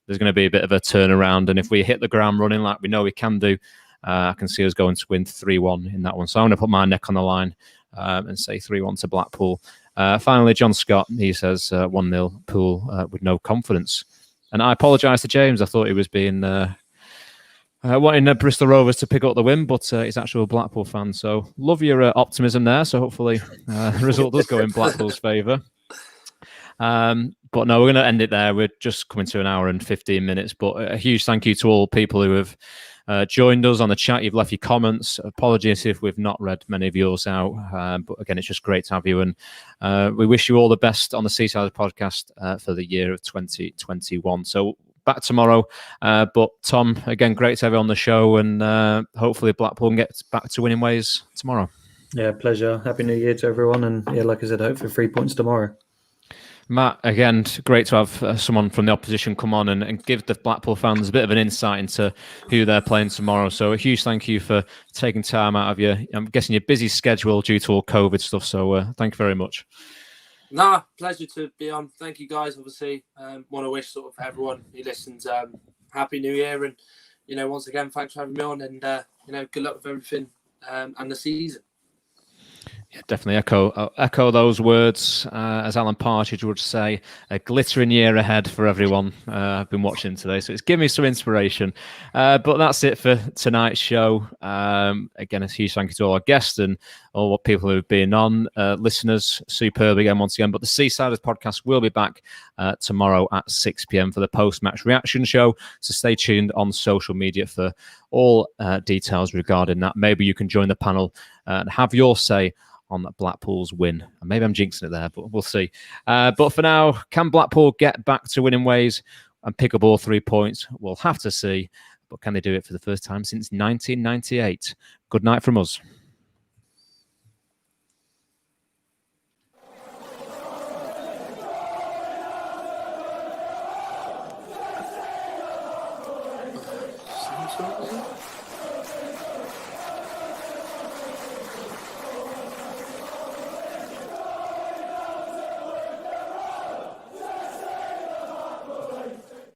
there's going to be a bit of a turnaround. And if we hit the ground running like we know we can do, I can see us going to win 3-1 in that one. So I'm going to put my neck on the line and say 3-1 to Blackpool. Finally, John Scott, he says 1-0 Pool with no confidence. And I apologise to James. I thought he was being wanting Bristol Rovers to pick up the win, but he's actually a Blackpool fan. So love your optimism there. So hopefully the result does go in Blackpool's favour. But no, we're going to end it there. We're just coming to an hour and 15 minutes. But a huge thank you to all people who have joined us on the chat. You've left your comments. Apologies if we've not read many of yours out. But again, it's just great to have you. And we wish you all the best on the Seasiders podcast for the year of 2021. So back tomorrow. But Tom, again, great to have you on the show. And hopefully Blackpool gets back to winning ways tomorrow. Yeah, pleasure. Happy New Year to everyone. And yeah, like I said, hopefully 3 points tomorrow. Matt, again, great to have someone from the opposition come on and give the Blackpool fans a bit of an insight into who they're playing tomorrow. So a huge thank you for taking time out of I'm guessing your busy schedule due to all COVID stuff. So thank you very much. Nah, pleasure to be on. Thank you guys, obviously. Want to wish sort of everyone who listens Happy New Year. And, once again, thanks for having me on and, good luck with everything and the season. Yeah, definitely echo those words. As Alan Partridge would say, a glittering year ahead for everyone. I've been watching today, so it's given me some inspiration. But that's it for tonight's show. Again, a huge thank you to all our guests and all what people who've been on. Listeners, superb again, once again. But the Seasiders podcast will be back tomorrow at 6 p.m. for the post-match reaction show. So stay tuned on social media for all details regarding that. Maybe you can join the panel and have your say on Blackpool's win. And maybe I'm jinxing it there, but we'll see. But for now, can Blackpool get back to winning ways and pick up all 3 points? We'll have to see. But can they do it for the first time since 1998? Good night from us.